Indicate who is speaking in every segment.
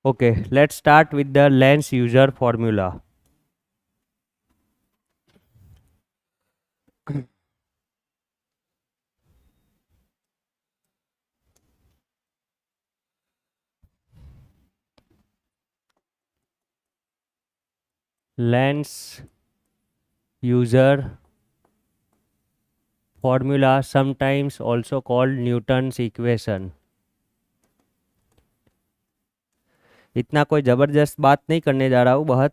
Speaker 1: Okay, let's start with the lens user formula. Lens user formula, sometimes also called Newton's equation. इतना कोई ज़बरदस्त बात नहीं करने जा रहा हूँ, बहुत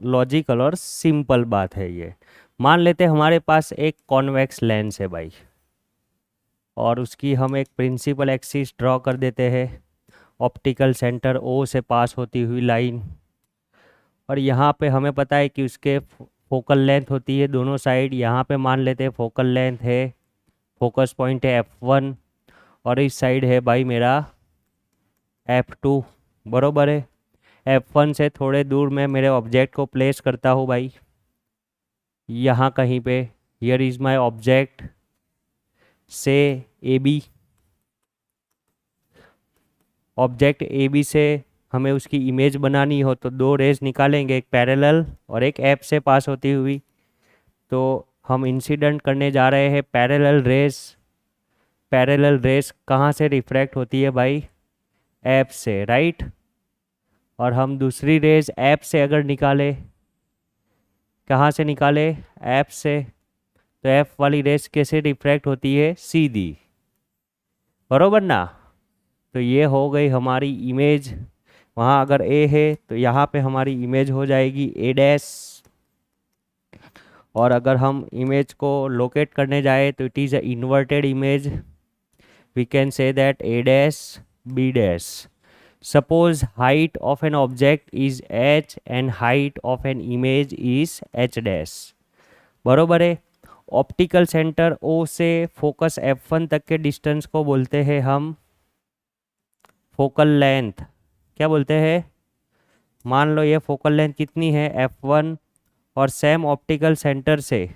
Speaker 1: लॉजिकल और सिंपल बात है ये। मान लेते हैं हमारे पास एक कॉन्वेक्स लेंस है भाई, और उसकी हम एक प्रिंसिपल एक्सिस ड्रॉ कर देते हैं, ऑप्टिकल सेंटर ओ से पास होती हुई लाइन। और यहाँ पे हमें पता है कि उसके फोकल लेंथ होती है दोनों साइड। यहाँ पे मान लेते हैं फोकल लेंथ है, फोकस पॉइंट है F1, और इस साइड है भाई मेरा F2। बरोबर है। F1 से थोड़े दूर मैं मेरे ऑब्जेक्ट को प्लेस करता हूँ भाई, यहाँ कहीं पे। हियर इज़ माय ऑब्जेक्ट से AB। ऑब्जेक्ट AB से हमें उसकी इमेज बनानी हो तो दो रेज निकालेंगे, एक पैरेलल और एक एप से पास होती हुई। तो हम इंसिडेंट करने जा रहे हैं पैरेलल रेज। पैरेलल रेज कहाँ से रिफ्रैक्ट होती है भाई? ऐप से, राइट। और हम दूसरी रेज ऐप से अगर निकाले, कहाँ से निकाले? ऐप से। तो ऐप वाली रेज कैसे रिफ्रैक्ट होती है? सीधी। बरोबर ना? तो ये हो गई हमारी इमेज। वहाँ अगर ए है तो यहाँ पे हमारी इमेज हो जाएगी ए डैश। और अगर हम इमेज को लोकेट करने जाए तो it is a inverted image. We can say that A dash B dash. Suppose height of an object is h and height of an image is h dash। बरोबर है। Optical centre O से focus F1 तक के distance को बोलते हैं हम focal length. क्या बोलते हैं? मान लो ये फोकल लेंथ कितनी है? F1। और सेम ऑप्टिकल सेंटर से,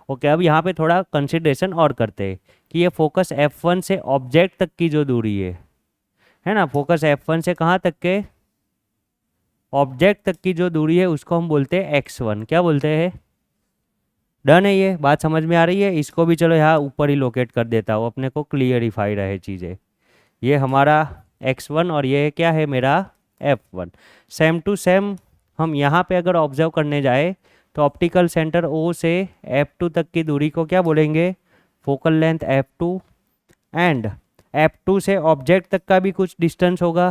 Speaker 1: ओके, अब यहाँ पे थोड़ा कंसिडरेशन और करते हैं कि ये फोकस F1 से ऑब्जेक्ट तक की जो दूरी है ना, फोकस F1 से कहाँ तक के? ऑब्जेक्ट तक की जो दूरी है उसको हम बोलते हैं x1। क्या बोलते हैं? डन है? ये बात समझ में आ रही है? इसको भी चलो यहाँ ऊपर ही लोकेट कर देता हूँ, अपने को क्लियरिफाई रहे चीज़ें। ये हमारा x1 और ये क्या है मेरा F1। सेम टू सेम हम यहाँ पे अगर ऑब्जर्व करने जाए तो ऑप्टिकल सेंटर O से F2 तक की दूरी को क्या बोलेंगे? Focal length F2। And F2 से ऑब्जेक्ट तक का भी कुछ डिस्टेंस होगा।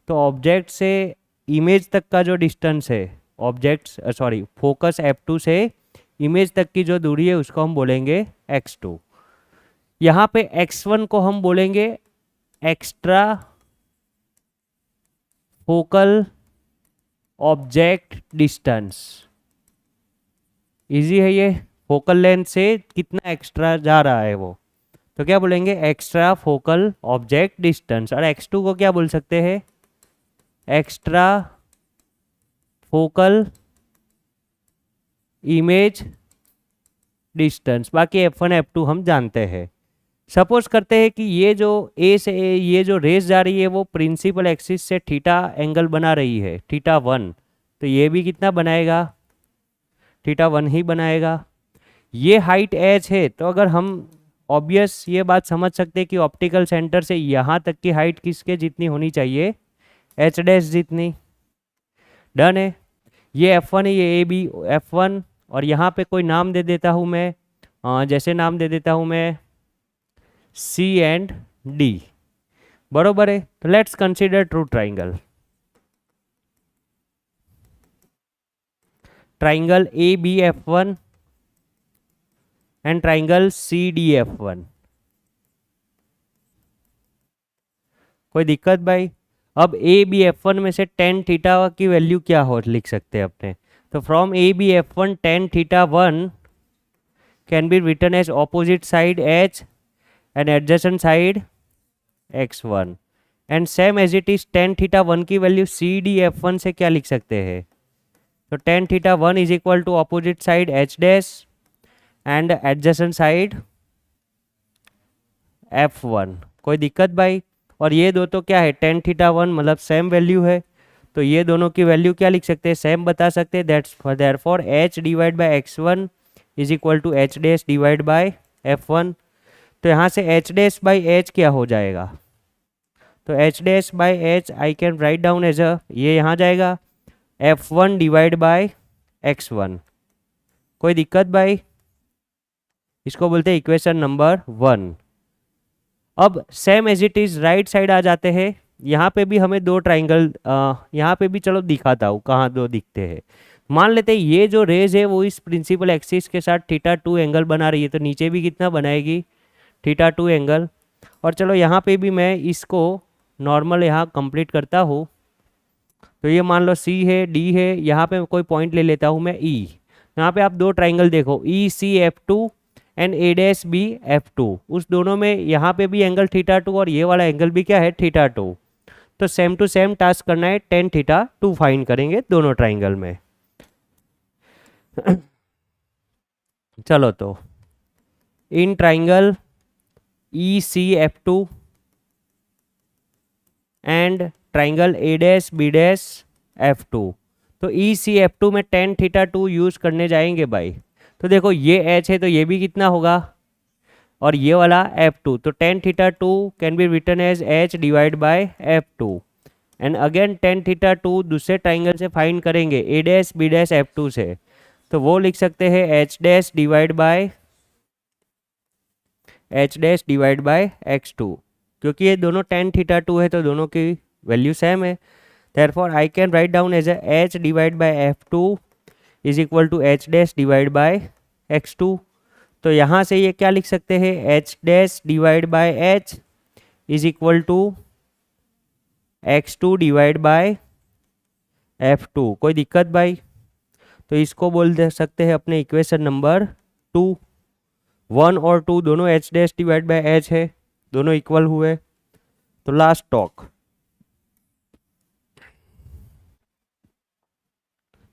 Speaker 1: तो ऑब्जेक्ट से इमेज तक का जो डिस्टेंस है, ऑब्जेक्ट सॉरी फोकस F2 से इमेज तक की जो दूरी है उसको हम बोलेंगे x2। यहाँ पे x1 को हम बोलेंगे extra focal object distance. Easy है ये। फोकल लेंथ से कितना एक्स्ट्रा जा रहा है वो, तो क्या बोलेंगे? Extra focal object distance. और x2 को क्या बोल सकते हैं? Extra focal image distance. बाकी F1 F2 हम जानते हैं। सपोज करते हैं कि ये जो ए से ये जो रेस जा रही है वो प्रिंसिपल एक्सिस से थीटा एंगल बना रही है, θ1। तो ये भी कितना बनाएगा? θ1 ही बनाएगा। ये हाइट h है, तो अगर हम ऑब्वियस ये बात समझ सकते हैं कि ऑप्टिकल सेंटर से यहाँ तक की हाइट किसके जितनी होनी चाहिए? h डैश जितनी। डन है। ये F1 है, ये AB F1। और यहाँ पे कोई नाम दे देता हूँ मैं, जैसे नाम दे देता हूँ मैं C एंड D। बरोबर है। तो let's consider true triangle. Triangle ABF1 and triangle CDF1। कोई दिक्कत भाई? अब ABF1 में से tan थीटा की वैल्यू क्या हो लिख सकते हैं अपने? तो from ABF1 tan θ1 can be written as opposite side H and adjacent side x1। And same as it is tan θ1 की वैल्यू CDF1 से क्या लिख सकते हैं? तो tan θ1 is equal to opposite side H dash and adjacent side F1। कोई दिक्कत भाई? और ये दो तो क्या है टेन थीटा वन, मतलब सेम वैल्यू है। तो ये दोनों की वैल्यू क्या लिख सकते हैं, सेम बता सकते हैं। That's therefore H divide by X one is equal to H dash divide by F one. तो यहाँ से एच डैश बाई एच क्या हो जाएगा, तो H dash by H I can write down as uh, ये यहाँ जाएगा F one divide by X one. कोई दिक्कत भाई, इसको बोलते हैं इक्वेशन नंबर वन। अब same as it is right side आ जाते हैं। यहाँ पे भी हमें दो ट्राइंगल, यहाँ पे भी चलो दिखाता हूँ कहाँ दो दिखते हैं। मान लेते हैं ये जो रेज है वो इस प्रिंसिपल एक्सिस के साथ थीटा टू एंगल बना रही है, तो नीचे भी कितना बनाएगी, थीटा टू एंगल। और चलो यहाँ पे भी मैं इसको नॉर्मल यहाँ कंप्लीट करता हूँ। तो ये मान लो सी है, डी है, यहाँ पे कोई पॉइंट ले लेता हूँ मैं ई। यहाँ पे आप दो ट्राइंगल देखो, E C F two and A dash B F two. उस दोनों में यहाँ पे भी एंगल थीटा टू और ये वाला एंगल भी क्या है थीटा टू। तो सेम टू सेम टास्क करना है, टेन थीटा टू फाइंड करेंगे दोनों ट्राइंगल में। चलो तो in triangle E C F two and triangle A dash B dash F two, तो ई सी एफ टू में टेन थीटा टू यूज़ करने जाएंगे भाई। तो देखो ये एच है तो ये भी कितना होगा, और ये वाला एफ टू, तो tan theta two can be written as H divide by F two. And again tan theta two दूसरे ट्राइंगल से फाइंड करेंगे A dash B dash F two से, तो वो लिख सकते हैं H dash divide by X two. क्योंकि ये दोनों टेन थीटा टू है तो दोनों की वैल्यू सेम है। Therefore I can write down as H divide by F two is equal to H dash divide by X two. तो यहाँ से ये क्या लिख सकते हैं, H dash divide by H is equal to X two divide by F two. कोई दिक्कत भाई, तो इसको बोल दे सकते हैं अपने इक्वेशन नंबर टू। वन और टू दोनों H dash divide by H है, दोनों इक्वल हुए। तो last talk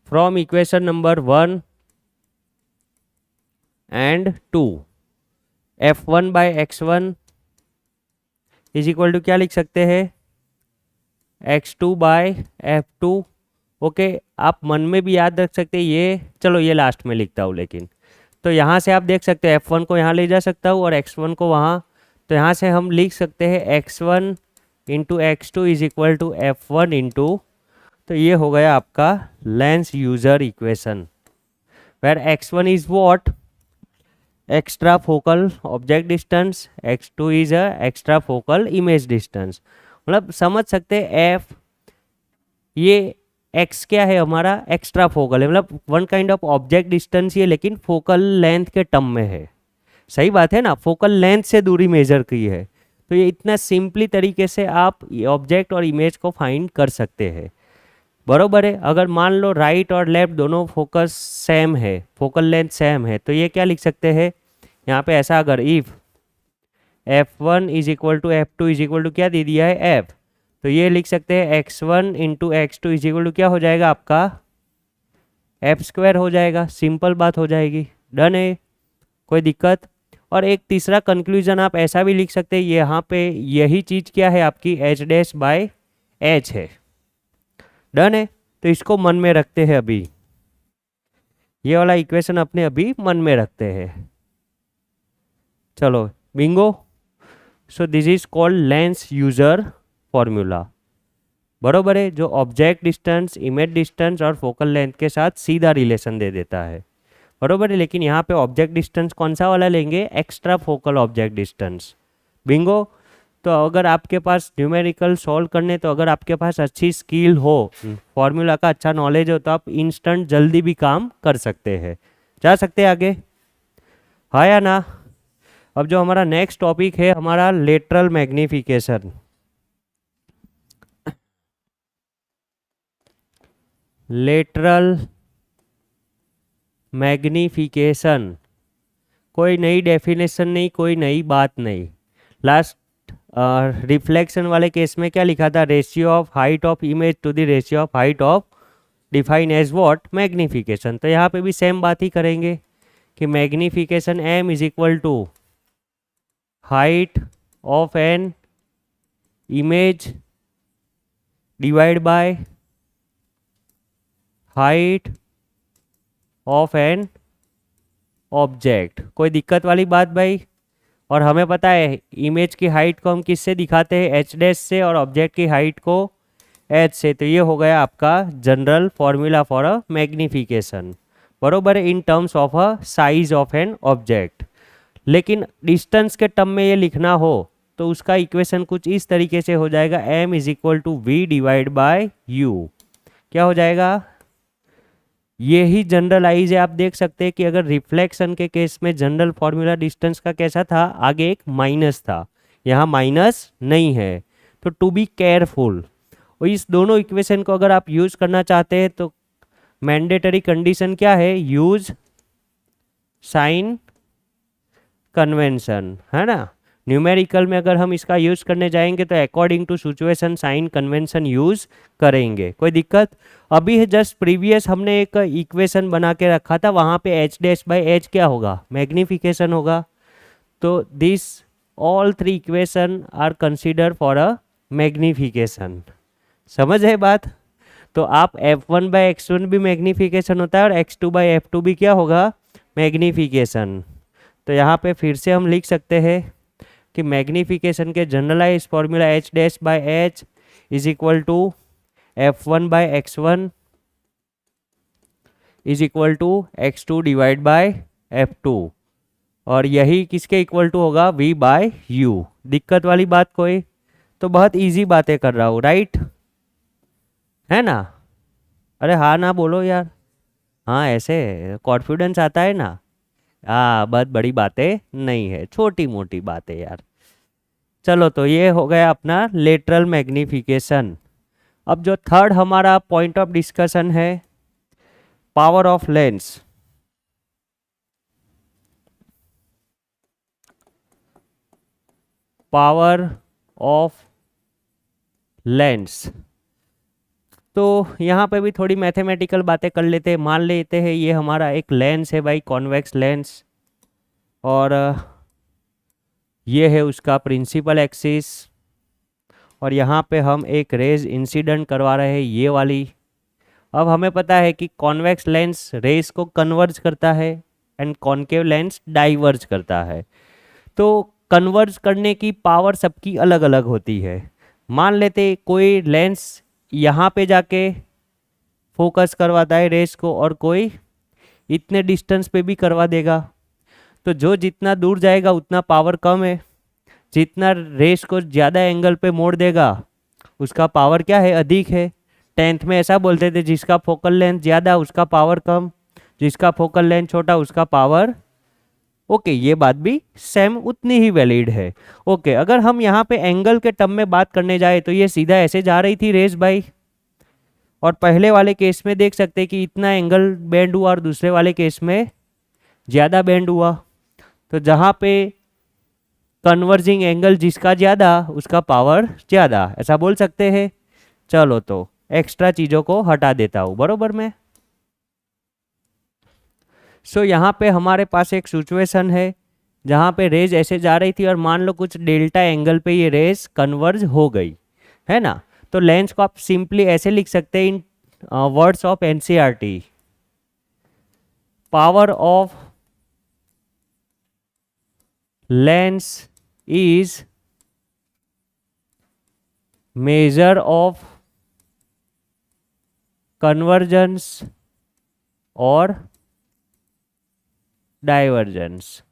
Speaker 1: from equation number one and two, F one by X one is equal to क्या लिख सकते हैं, X two by F two. Okay, आप मन में भी याद रख सकते हैं ये, चलो ये लास्ट में लिखता हूँ लेकिन। तो यहाँ से आप देख सकते हैं एफ वन को यहाँ ले जा सकता हूँ और एक्स वन को वहाँ। तो यहाँ से हम लिख सकते हैं X one into X two is equal to F one into, तो ये हो गया आपका lens user equation, where X one is what, extra focal object distance, X two is a extra focal image distance. मतलब समझ सकते हैं F, ये एक्स क्या है हमारा एक्स्ट्रा फोकल है, मतलब one kind of object distance ही है लेकिन फोकल लेंथ के टर्म में है। सही बात है ना, फोकल लेंथ से दूरी मेजर की है। तो ये इतना सिंपली तरीके से आप ऑब्जेक्ट और इमेज को फाइंड कर सकते हैं, बरोबर है। अगर मान लो राइट और लेफ्ट दोनों फोकस सेम है, फोकल लेंथ सेम है, तो ये क्या लिख सकते हैं यहाँ पे ऐसा, अगर if F one is equal to F two is equal to क्या दे दिया है एफ, तो ये लिख सकते हैं X one into X two is equal to क्या हो जाएगा आपका एफ स्क्वायर हो जाएगा। सिंपल बात हो जाएगी, डन है, कोई दिक्कत। और एक तीसरा कंक्लूजन आप ऐसा भी लिख सकते हैं, यहाँ पे यही चीज़ क्या है आपकी एच डैश बाय एच है, डन है। तो इसको मन में रखते हैं अभी, ये वाला इक्वेशन अपने अभी मन में रखते हैं। चलो Bingo, so this is called lens user formula, बरोबर है, जो ऑब्जेक्ट डिस्टेंस, इमेज डिस्टेंस और फोकल लेंथ के साथ सीधा रिलेशन दे देता है, बरोबर है। लेकिन यहाँ पे ऑब्जेक्ट डिस्टेंस कौन सा वाला लेंगे, extra focal object distance, Bingo. तो अगर आपके पास न्यूमेरिकल सॉल्व करने, तो अगर आपके पास अच्छी स्किल हो, फॉर्मूला का अच्छा नॉलेज हो, तो आप इंस्टेंट जल्दी भी काम कर सकते हैं, जा सकते हैं आगे, हाँ या ना। अब जो हमारा नेक्स्ट टॉपिक है हमारा लेटरल मैग्निफिकेशन। लेटरल मैग्निफिकेशन, कोई नई डेफिनेशन नहीं, कोई नई बात नहीं। लास्ट रिफ्लेक्शन वाले केस में क्या लिखा था, ratio of height of image to the ratio of height of define as what magnification. तो यहाँ पे भी सेम बात ही करेंगे कि magnification M is equal to height of an image divide by height of an object. कोई दिक्कत वाली बात भाई? और हमें पता है इमेज की हाइट को हम किससे दिखाते हैं, एच डैश से, और ऑब्जेक्ट की हाइट को एच से। तो ये हो गया आपका general formula for a magnification, बरोबर है, in terms of a size of an object. लेकिन डिस्टेंस के टर्म में ये लिखना हो तो उसका इक्वेशन कुछ इस तरीके से हो जाएगा, m is equal to V divide by U. क्या हो जाएगा? ये ही जनरलाइज है। आप देख सकते हैं कि अगर रिफ्लेक्शन के केस में जनरल फॉर्मूला डिस्टेंस का कैसा था, आगे एक माइनस था, यहाँ माइनस नहीं है। तो टू बी केयरफुल, और इस दोनों इक्वेशन को अगर आप यूज करना चाहते हैं तो मैंडेटरी कंडीशन क्या है, यूज साइन कन्वेंशन, है ना। न्यूमेरिकल में अगर हम इसका यूज करने जाएंगे तो according to situation sign convention use करेंगे। कोई दिक्कत? अभी जस्ट प्रीवियस हमने एक इक्वेशन बना के रखा था, वहाँ पे एच डैश बाई एच क्या होगा, मैग्निफिकेशन होगा। तो this all three equation are consider for a magnification. समझ है बात? तो आप f1 बाई x1 भी मैग्निफिकेशन होता है और x2 बाई f2 भी क्या होगा, मैग्निफिकेशन। तो यहाँ पे फिर से हम लिख सकते हैं कि मैग्निफिकेशन के generalise formula H dash by H is equal to f1 by x1 is equal to x2 divide by f2, और यही किसके इक्वल टू होगा, v बाय u। दिक्कत वाली बात कोई? तो बहुत इजी बातें कर रहा हूँ, राइट, है ना? अरे हाँ ना बोलो यार, हाँ ऐसे कॉन्फिडेंस आता है ना। हाँ, बहुत बड़ी बातें नहीं है, छोटी मोटी बातें यार। चलो, तो ये हो गया अपना लेटरल मैग्निफिकेशन। अब जो थर्ड हमारा पॉइंट ऑफ डिस्कशन है, power of lens. Power of lens, तो यहाँ पे भी थोड़ी मैथमेटिकल बातें कर लेते हैं। मान लेते हैं ये हमारा एक लेंस है भाई, कॉन्वेक्स लेंस, और ये है उसका प्रिंसिपल एक्सिस, और यहाँ पे हम एक रेज इंसिडेंट करवा रहे हैं, ये वाली। अब हमें पता है कि कॉन्वेक्स लेंस रेज को कन्वर्ज करता है एंड कॉन्केव लेंस डाइवर्ज करता है। तो कन्वर्ज करने की पावर सबकी अलग अलग होती है। मान लेते कोई लेंस यहाँ पे जाके फोकस करवाता है रेस को, और कोई इतने डिस्टेंस पे भी करवा देगा। तो जो जितना दूर जाएगा उतना पावर कम है, जितना रेस को ज़्यादा एंगल पे मोड़ देगा उसका पावर क्या है, अधिक है। 10th में ऐसा बोलते थे, जिसका फोकल लेंथ ज़्यादा उसका पावर कम, जिसका फोकल लेंथ छोटा उसका पावर। ओके, ये बात भी सेम उतनी ही वैलिड है। ओके, अगर हम यहाँ पे एंगल के टर्म में बात करने जाए तो ये सीधा ऐसे जा रही थी रेस भाई, और पहले वाले केस में देख सकते हैं कि इतना एंगल बेंड हुआ और दूसरे वाले केस में ज़्यादा बेंड हुआ। तो जहाँ पे कन्वर्जिंग एंगल जिसका ज़्यादा उसका पावर ज़्यादा, ऐसा बोल सकते हैं। चलो, तो एक्स्ट्रा चीज़ों को हटा देता हूँ, बरोबर में। सो यहाँ पे हमारे पास एक सिचुएशन है जहाँ पे रेज ऐसे जा रही थी, और मान लो कुछ डेल्टा एंगल पे ये रेज कन्वर्ज हो गई, है ना। तो लेंस को आप सिंपली ऐसे लिख सकते हैं in words of NCERT, power of lens is measure of convergence और डाइवर्जेंस।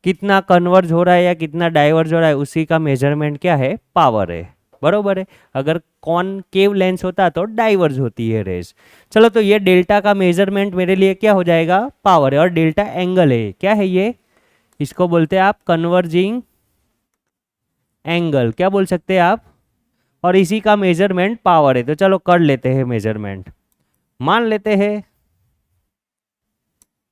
Speaker 1: कितना कन्वर्ज हो रहा है या कितना डाइवर्ज हो रहा है उसी का मेजरमेंट क्या है, पावर है, बरोबर है। अगर कॉनकेव लेंस होता तो डाइवर्ज होती है रेज। चलो, तो ये डेल्टा का मेजरमेंट मेरे लिए क्या हो जाएगा, पावर है, और डेल्टा एंगल है, क्या है ये, इसको बोलते हैं आप कन्वर्जिंग एंगल, क्या बोल सकते हैं आप, और इसी का मेजरमेंट पावर है। तो चलो कर लेते हैं मेजरमेंट। मान लेते हैं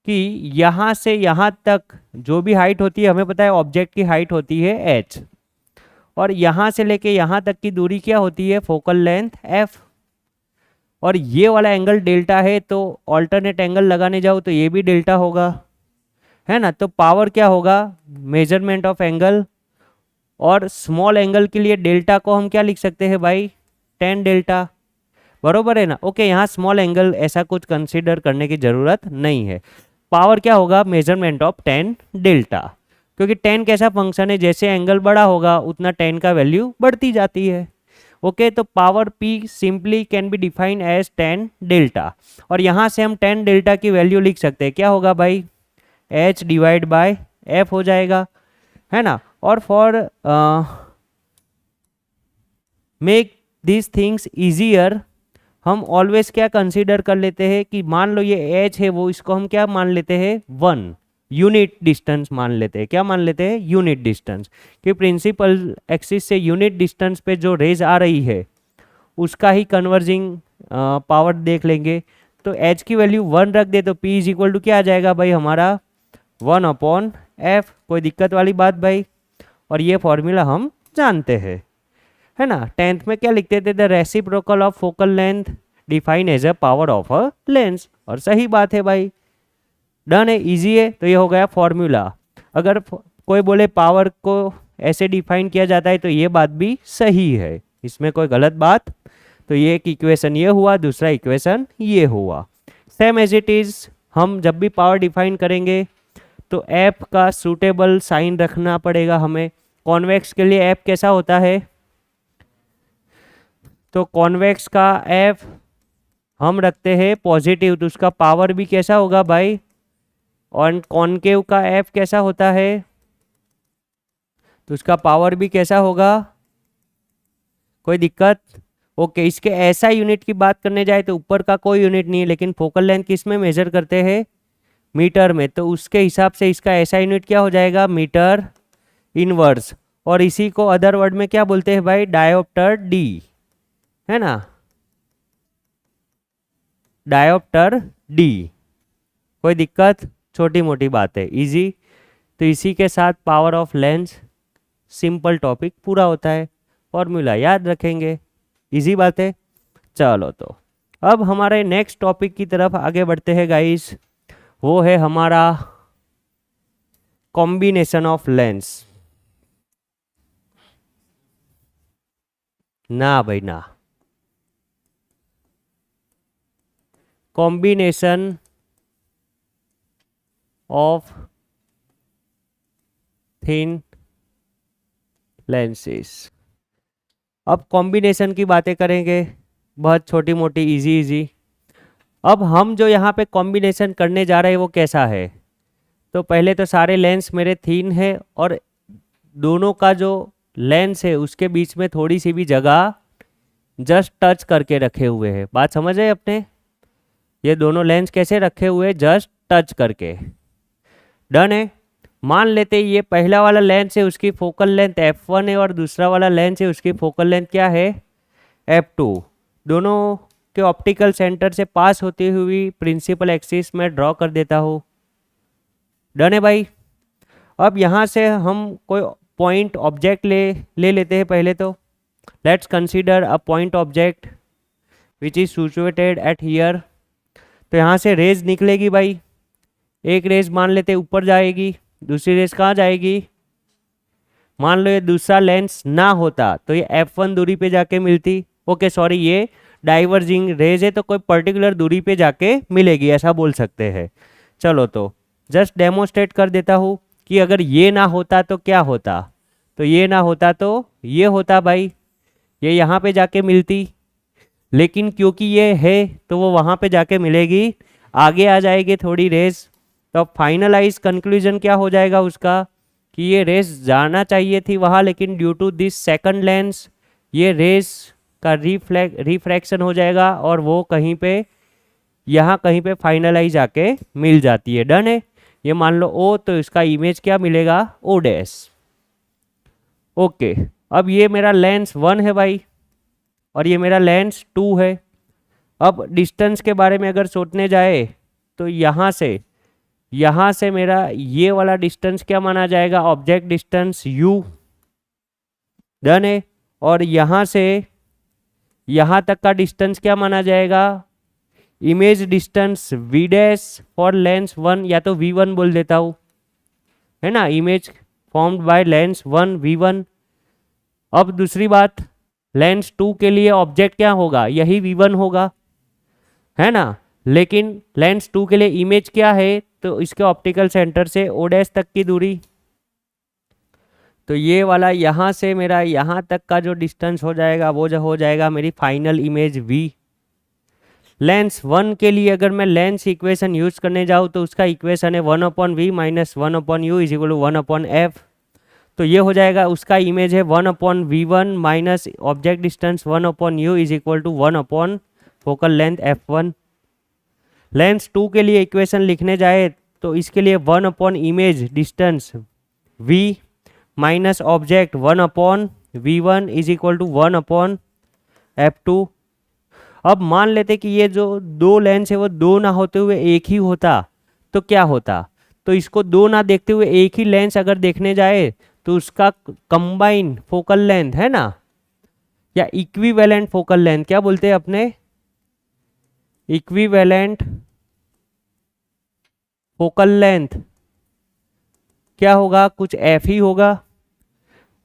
Speaker 1: कि यहाँ से यहाँ तक जो भी हाइट होती है, हमें पता है ऑब्जेक्ट की हाइट होती है h, और यहाँ से लेके यहाँ तक की दूरी क्या होती है, फोकल लेंथ f, और ये वाला एंगल डेल्टा है। तो ऑल्टरनेट एंगल लगाने जाओ तो ये भी डेल्टा होगा, है ना। तो पावर क्या होगा, मेजरमेंट ऑफ एंगल और स्मॉल एंगल के लिए डेल्टा को हम क्या लिख सकते हैं भाई, टेन डेल्टा, बरोबर है ना। ओके, यहाँ स्मॉल एंगल ऐसा कुछ कंसीडर करने की ज़रूरत नहीं है। पावर क्या होगा, मेजरमेंट ऑफ टेन डेल्टा, क्योंकि टेन कैसा फंक्शन है, जैसे एंगल बड़ा होगा उतना टेन का वैल्यू बढ़ती जाती है। ओके, तो power P simply can be define as tan delta, और यहाँ से हम टेन डेल्टा की वैल्यू लिख सकते हैं, क्या होगा भाई, H डिवाइड बाय F हो जाएगा, है ना। और for make this things easier हम ऑलवेज क्या कंसीडर कर लेते हैं कि मान लो ये H है, वो इसको हम क्या मान लेते हैं, वन यूनिट डिस्टेंस मान लेते हैं, क्या मान लेते हैं, यूनिट डिस्टेंस, कि प्रिंसिपल एक्सिस से यूनिट डिस्टेंस पे जो रेज आ रही है उसका ही कन्वर्जिंग पावर देख लेंगे। तो H की वैल्यू वन रख दे तो P इज इक्वल टू क्या आ जाएगा भाई हमारा, वन अपॉन एफ, कोई दिक्कत वाली बात भाई। और ये फॉर्मूला हम जानते हैं, है ना। टेंथ में क्या लिखते थे, the reciprocal of focal length define as a power of a lens, और सही बात है भाई, डन है, इजी है। तो ये हो गया फॉर्मूला। अगर कोई बोले पावर को ऐसे डिफाइन किया जाता है तो ये बात भी सही है, इसमें कोई गलत बात। तो ये एक इक्वेशन ये हुआ, दूसरा इक्वेशन ये हुआ। सेम एज इट इज हम जब भी पावर डिफाइन करेंगे तो एफ का सूटेबल साइन रखना पड़ेगा हमें। कॉन्वेक्स के लिए एफ कैसा होता है, तो कॉन्वेक्स का एफ हम रखते हैं पॉजिटिव, तो उसका पावर भी कैसा होगा भाई। और कॉनकेव का एफ कैसा होता है, तो उसका पावर भी कैसा होगा, कोई दिक्कत। ओके, इसके ऐसा यूनिट की बात करने जाए तो ऊपर का कोई यूनिट नहीं है, लेकिन फोकल लेंथ किस में मेजर करते हैं, मीटर में, तो उसके हिसाब से इसका ऐसा यूनिट क्या हो जाएगा, मीटर इनवर्स। और इसी को अदर वर्ड में क्या बोलते हैं भाई, डायोप्टर डी, है ना, डायोप्टर डी। कोई दिक्कत, छोटी मोटी बात है, इजी। तो इसी के साथ power of lens simple topic पूरा होता है, फॉर्मूला याद रखेंगे, इजी बात है। चलो, तो अब हमारे नेक्स्ट टॉपिक की तरफ आगे बढ़ते हैं गाइस, वो है हमारा कॉम्बिनेशन ऑफ लेंस। ना भाई ना, कॉम्बिनेशन ऑफ थिन लेंसेस। अब कॉम्बिनेशन की बातें करेंगे, बहुत छोटी मोटी, इजी इजी। अब हम जो यहाँ पे कॉम्बिनेशन करने जा रहे हैं वो कैसा है, तो पहले तो सारे लेंस मेरे थिन है और दोनों का जो लेंस है उसके बीच में थोड़ी सी भी जगह जस्ट टच करके रखे हुए हैं। बात समझ रहे अपने, ये दोनों लेंस कैसे रखे हुए हैं, जस्ट टच करके, डन है। मान लेते ये पहला वाला लेंस है, उसकी फोकल लेंथ f1 है, और दूसरा वाला लेंस है उसकी फोकल लेंथ क्या है, f2। दोनों के ऑप्टिकल सेंटर से पास होती हुई प्रिंसिपल एक्सिस में ड्रॉ कर देता हूँ, डन है भाई। अब यहाँ से हम कोई पॉइंट ऑब्जेक्ट ले लेते हैं पहले तो। Let's consider a point object which is situated at here. तो यहाँ से रेज निकलेगी भाई, एक रेज मान लेते ऊपर जाएगी, दूसरी रेज कहाँ जाएगी, मान लो ये दूसरा लेंस ना होता तो ये f1 दूरी पे जाके मिलती। ओके सॉरी, ये डाइवर्जिंग रेज है तो कोई पर्टिकुलर दूरी पे जाके मिलेगी, ऐसा बोल सकते हैं। चलो, तो जस्ट डेमोस्ट्रेट कर देता हूँ कि अगर ये ना होता तो क्या होता, तो ये ना होता तो ये होता भाई, ये यहाँ पे जाके मिलती, लेकिन क्योंकि ये है तो वो वहाँ पे जाके मिलेगी, आगे आ जाएगी थोड़ी रेस। तो फाइनलाइज कंक्लूजन क्या हो जाएगा उसका, कि ये रेस जाना चाहिए थी वहाँ, लेकिन due to this second lens ये रेस का रिफ्रैक्शन हो जाएगा और वो कहीं पे यहाँ कहीं पे फाइनलाइज आके मिल जाती है, डन है। ये मान लो O, तो इसका इमेज क्या मिलेगा, O डैश। ओके, अब ये मेरा लेंस 1 है भाई और ये मेरा लेंस 2 है। अब डिस्टेंस के बारे में अगर सोचने जाए तो यहाँ से मेरा ये वाला डिस्टेंस क्या माना जाएगा, ऑब्जेक्ट डिस्टेंस U, डन है। और यहाँ से यहाँ तक का डिस्टेंस क्या माना जाएगा, image distance V dash for Lenz 1, या तो V1 बोल देता हूँ, है ना, image formed by lens 1 V1। अब दूसरी बात, लेंस 2 के लिए ऑब्जेक्ट क्या होगा, यही V1 होगा, है ना। लेकिन लेंस 2 के लिए इमेज क्या है, तो इसके ऑप्टिकल सेंटर से O डैश तक की दूरी, तो ये वाला यहाँ से मेरा यहाँ तक का जो डिस्टेंस हो जाएगा वो जो हो जाएगा मेरी फाइनल इमेज V। लेंस 1 के लिए अगर मैं लेंस इक्वेशन यूज करने जाऊँ तो उसका इक्वेशन है 1/v minus 1/u is equal to 1/f। तो ये हो जाएगा, उसका इमेज है 1/v1 minus object distance 1/u is equal to 1/ focal length f1। Lens 2 के लिए इक्वेशन लिखने जाए तो इसके लिए image distance v minus object 1/v1 is equal to 1/f2। अब मान लेते कि ये जो दो लेंस है वो दो ना होते हुए एक ही होता तो क्या होता, तो इसको दो ना देखते हुए एक ही लेंस अगर देखने जाए तो उसका कंबाइन फोकल लेंथ है ना, या इक्विवेलेंट फोकल लेंथ, क्या बोलते हैं अपने, इक्विवेलेंट फोकल लेंथ क्या होगा, कुछ एफ ही होगा।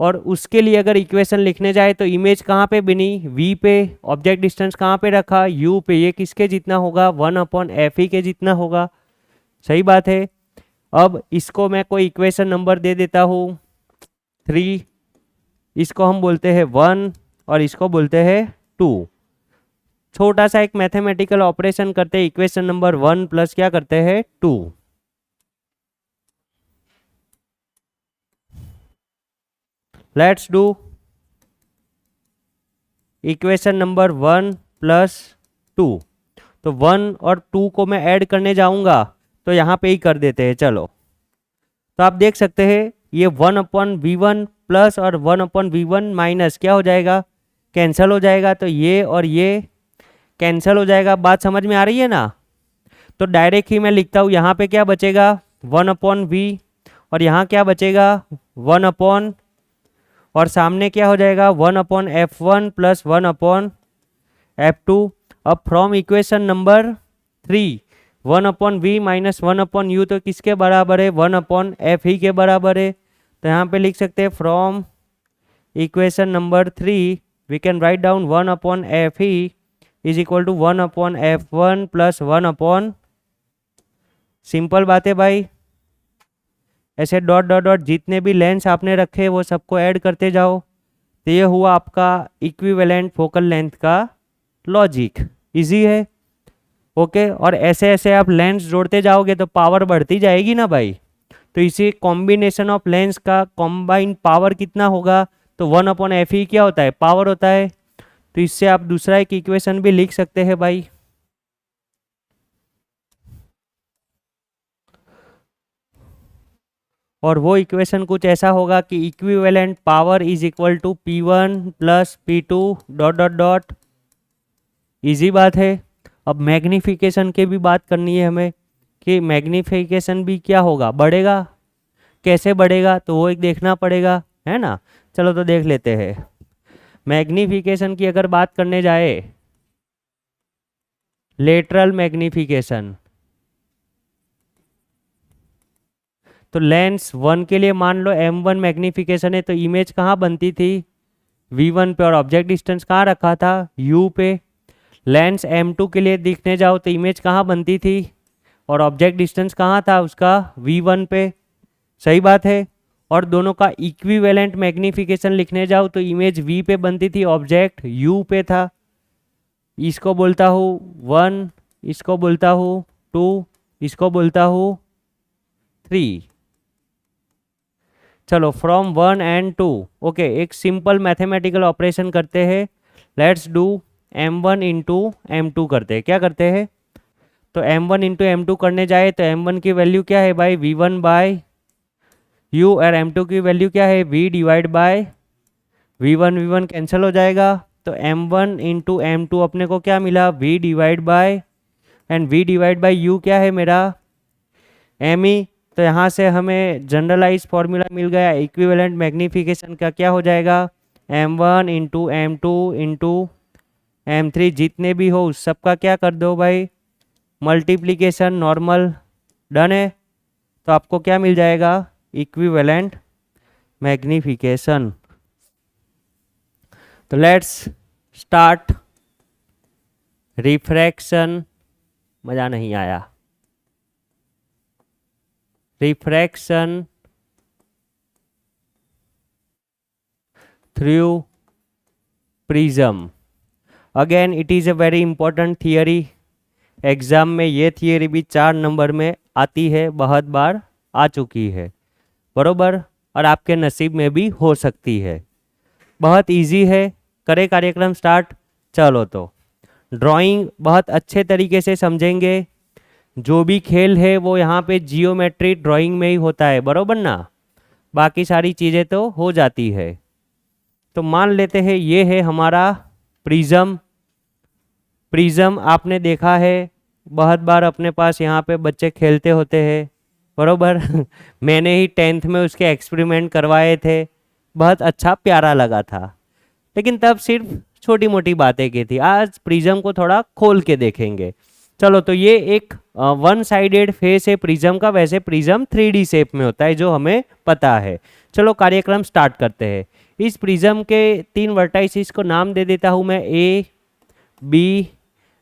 Speaker 1: और उसके लिए अगर इक्वेशन लिखने जाए तो इमेज कहाँ पे बनी, V पे, ऑब्जेक्ट डिस्टेंस कहाँ पे रखा, U पे, ये किसके जितना होगा, 1/f के जितना होगा। सही बात है। अब इसको मैं कोई इक्वेशन नंबर दे देता हूँ 3, इसको हम बोलते हैं 1 और इसको बोलते हैं 2। छोटा सा एक मैथमेटिकल ऑपरेशन करते हैं, इक्वेशन नंबर 1 प्लस क्या करते हैं 2। Let's do equation number 1 plus 2। तो 1 और 2 को मैं ऐड करने जाऊंगा तो यहाँ पे ही कर देते हैं, चलो। तो आप देख सकते हैं ये 1/v1 प्लस और 1/v1 माइनस क्या हो जाएगा, कैंसिल हो जाएगा। तो ये और ये कैंसिल हो जाएगा, बात समझ में आ रही है ना। तो डायरेक्ट ही मैं लिखता हूँ, यहाँ पे क्या बचेगा 1/v और यहाँ क्या बचेगा 1/ और सामने क्या हो जाएगा 1/f1 प्लस 1/f2। अब from equation number 3 1/v minus 1/u तो किसके बराबर है, 1/f ही के बराबर है। तो यहाँ पे लिख सकते हैं from equation number 3 we can write down 1/f ही is equal to 1/f1 plus 1/, simple बात है भाई। ऐसे डॉट डॉट डॉट जितने भी लेंस आपने रखे वो सबको ऐड करते जाओ। तो ये हुआ आपका इक्विवेलेंट फोकल लेंथ का लॉजिक, इजी है। ओके, और ऐसे ऐसे आप लेंस जोड़ते जाओगे तो पावर बढ़ती जाएगी ना भाई। तो इसी कॉम्बिनेशन ऑफ लेंस का कॉम्बाइन पावर कितना होगा, तो 1/f ही क्या होता है, पावर होता है। तो इससे आप दूसरा एक इक्वेशन भी लिख सकते हैं भाई। और वो इक्वेशन कुछ ऐसा होगा कि equivalent power is equal to P1 plus P2 dot dot dot. Easy बात है। अब मैग्निफिकेशन की भी बात करनी है हमें कि मैग्निफिकेशन भी क्या होगा, बढ़ेगा, कैसे बढ़ेगा, तो वो एक देखना पड़ेगा, है ना। चलो तो देख लेते हैं। मैग्निफिकेशन की अगर बात करने जाए, लेटरल मैग्निफिकेशन, तो लेंस 1 के लिए मान लो M1 मैग्निफिकेशन है तो इमेज कहाँ बनती थी, V1 पे, और ऑब्जेक्ट डिस्टेंस कहाँ रखा था, U पे। लेंस M2 के लिए दिखने जाओ तो इमेज कहाँ बनती थी और ऑब्जेक्ट डिस्टेंस कहाँ था उसका, V1 पे। सही बात है। और दोनों का इक्विवेलेंट मैग्निफिकेशन लिखने जाओ तो इमेज V पे बनती थी, ऑब्जेक्ट U पे था। इसको बोलता हूँ 1, इसको बोलता हूँ 2, इसको बोलता हूँ 3। चलो फ्रॉम 1 एंड 2, ओके, एक सिंपल मैथमेटिकल ऑपरेशन करते हैं। Let's do M1 into M2 करते हैं, क्या करते हैं, तो M1 इंटू M2 करने जाए तो M1 की वैल्यू क्या है भाई, V1 बाय U, और M2 की वैल्यू क्या है, V divide by V1 cancel हो जाएगा। तो M1 इंटू M2 अपने को क्या मिला, V divide by, and V divide by U क्या है मेरा, ME। तो यहाँ से हमें जनरलाइज फॉर्मूला मिल गया इक्विवेलेंट मैग्निफिकेशन का, क्या हो जाएगा M1 into M2 into M3, जितने भी हो उस सबका क्या कर दो भाई, मल्टीप्लिकेशन, नॉर्मल, डन है। तो आपको क्या मिल जाएगा, इक्विवेलेंट मैग्निफिकेशन। तो लेट्स स्टार्ट। रिफ्रैक्शन, मज़ा नहीं आया। Refraction through prism. Again it is a very important theory. Exam में ये थियरी भी 4 नंबर में आती है, बहुत बार आ चुकी है, बरोबर। और आपके नसीब में भी हो सकती है। बहुत इजी है। करें कार्यक्रम स्टार्ट। चलो तो ड्राइंग बहुत अच्छे तरीके से समझेंगे। जो भी खेल है वो यहाँ पे जियोमेट्री ड्राइंग में ही होता है, बरोबर ना। बाकी सारी चीज़ें तो हो जाती है। तो मान लेते हैं ये है हमारा प्रिज्म। प्रिज्म आपने देखा है बहुत बार, अपने पास यहाँ पे बच्चे खेलते होते हैं, बरोबर। मैंने ही 10th में उसके एक्सपेरिमेंट करवाए थे, बहुत अच्छा प्यारा लगा था। लेकिन तब सिर्फ छोटी मोटी बातें की थी। आज प्रिज्म को थोड़ा खोल के देखेंगे। चलो तो ये एक वन साइडेड फेस है प्रिज्म का। वैसे प्रिज्म 3D शेप में होता है, जो हमें पता है। चलो कार्यक्रम स्टार्ट करते हैं। इस प्रिज्म के 3 वर्टाइसिस को नाम दे देता हूँ मैं, ए, बी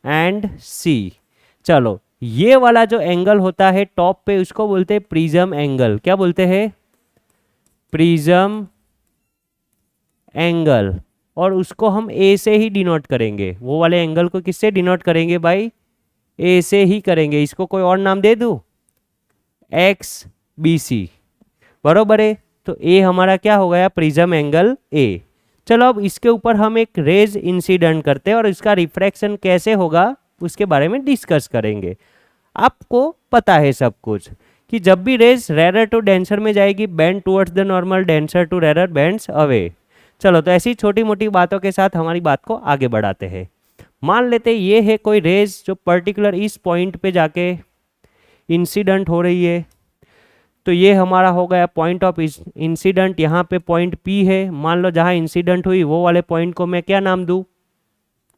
Speaker 1: एंड सी। चलो ये वाला जो एंगल होता है टॉप पे, उसको बोलते हैं प्रिज्म एंगल। क्या बोलते हैं? Prism angle. और उसको हम ए से ही डिनोट करेंगे। वो वाले एंगल को किससे डिनोट करेंगे भाई? ए से ही करेंगे। इसको कोई और नाम दे दूं? एक्स बी सी, बरोबर है। तो ए हमारा क्या हो गया? प्रिज्म एंगल ए। चलो अब इसके ऊपर हम एक रेज इंसिडेंट करते हैं और इसका रिफ्रैक्शन कैसे होगा उसके बारे में डिस्कस करेंगे। आपको पता है सब कुछ कि जब भी रेज रेरर टू डेंसर में जाएगी, bend towards the normal, denser to rarer, bends away. चलो तो ऐसी छोटी मोटी बातों के साथ हमारी बात को आगे बढ़ाते हैं। मान लेते ये है कोई रेज जो पर्टिकुलर इस पॉइंट पे जाके इंसिडेंट हो रही है। तो ये हमारा हो गया पॉइंट ऑफ इंसिडेंट। यहाँ पे पॉइंट पी है, मान लो जहाँ इंसिडेंट हुई वो वाले पॉइंट को मैं क्या नाम दूँ?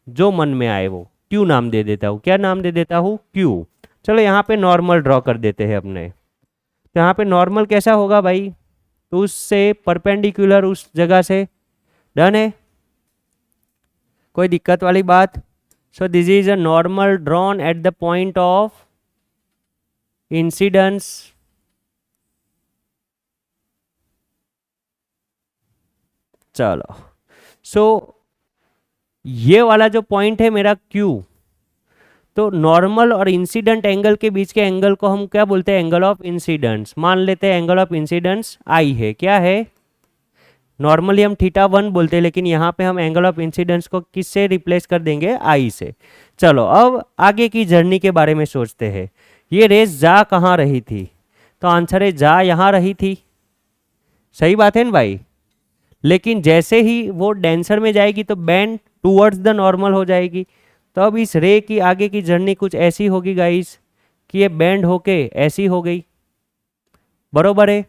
Speaker 1: जो मन में आए वो क्यू नाम दे देता हूँ। क्या नाम दे देता हूँ? क्यू। चलो यहाँ पे नॉर्मल ड्रॉ कर देते हैं अपने। तो यहाँ पे नॉर्मल कैसा होगा भाई? तो उससे परपेंडिकुलर उस जगह से। डन है? कोई दिक्कत वाली बात? सो this is a normal drawn at the point of incidence. चलो सो ये वाला जो पॉइंट है मेरा Q, तो नॉर्मल और इंसिडेंट एंगल के बीच के एंगल को हम क्या बोलते हैं? Angle of incidence. मान लेते हैं एंगल ऑफ इंसिडेंस I है। क्या है? नॉर्मली हम θ1 बोलते हैं, लेकिन यहाँ पे हम एंगल ऑफ इंसिडेंस को किससे रिप्लेस कर देंगे? I से। चलो अब आगे की जर्नी के बारे में सोचते हैं। ये रेस जा कहाँ रही थी? तो आंसर है जा यहाँ रही थी। सही बात है ना भाई? लेकिन जैसे ही वो डेंसर में जाएगी तो बेंड टूवर्ड्स द नॉर्मल हो जाएगी। तो अब इस रे की आगे की जर्नी कुछ ऐसी होगी गाइस कि ये बेंड होके ऐसी हो गई, बरोबर है।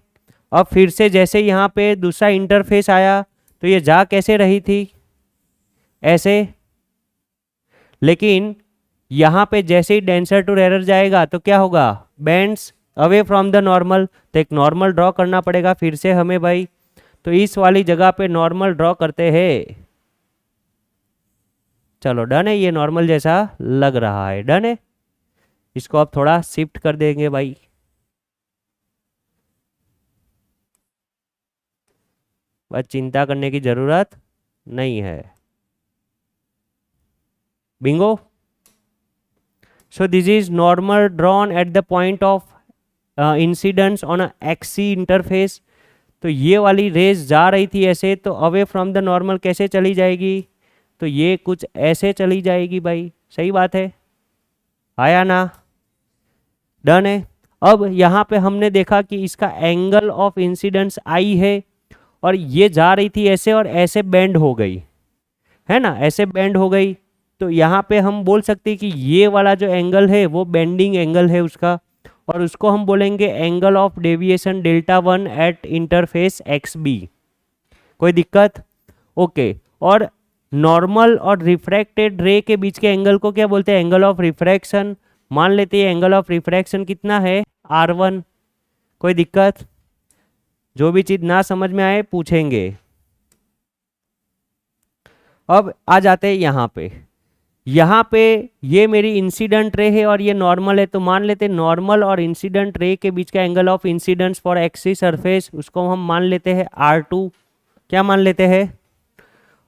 Speaker 1: अब फिर से जैसे यहाँ पे दूसरा इंटरफेस आया तो ये जा कैसे रही थी? ऐसे। लेकिन यहाँ पे जैसे ही डेंसर टू रेरर जाएगा तो क्या होगा? Bends away from the normal. तो एक नॉर्मल ड्रॉ करना पड़ेगा फिर से हमें भाई। तो इस वाली जगह पे नॉर्मल ड्रॉ करते हैं। चलो डन है, ये नॉर्मल जैसा लग रहा है। डन है। इसको अब थोड़ा शिफ्ट कर देंगे भाई। बस चिंता करने की जरूरत नहीं है। Bingo. So this is normal drawn at the point of incidence on a XY interface. तो ये वाली रेस जा रही थी ऐसे, तो अवे फ्रॉम द नॉर्मल कैसे चली जाएगी? तो ये कुछ ऐसे चली जाएगी भाई। सही बात है, आया ना? डन है। अब यहाँ पे हमने देखा कि इसका एंगल ऑफ इंसिडेंस आई है और ये जा रही थी ऐसे और ऐसे बेंड हो गई, है ना? ऐसे बेंड हो गई। तो यहाँ पे हम बोल सकते हैं कि ये वाला जो एंगल है वो बेंडिंग एंगल है उसका, और उसको हम बोलेंगे angle of deviation Δ1 at interface X B. कोई दिक्कत? ओके। और नॉर्मल और रिफ्रैक्टेड रे के बीच के एंगल को क्या बोलते हैं? Angle of refraction. मान लेते हैं एंगल ऑफ रिफ्रैक्शन कितना है? R1। कोई दिक्कत? जो भी चीज़ ना समझ में आए पूछेंगे। अब आ जाते हैं यहाँ पे ये मेरी इंसिडेंट रे है और ये नॉर्मल है, तो मान लेते हैं नॉर्मल और इंसिडेंट रे के बीच का angle of incidence for axis surface, उसको हम मान लेते हैं R2। क्या मान लेते हैं?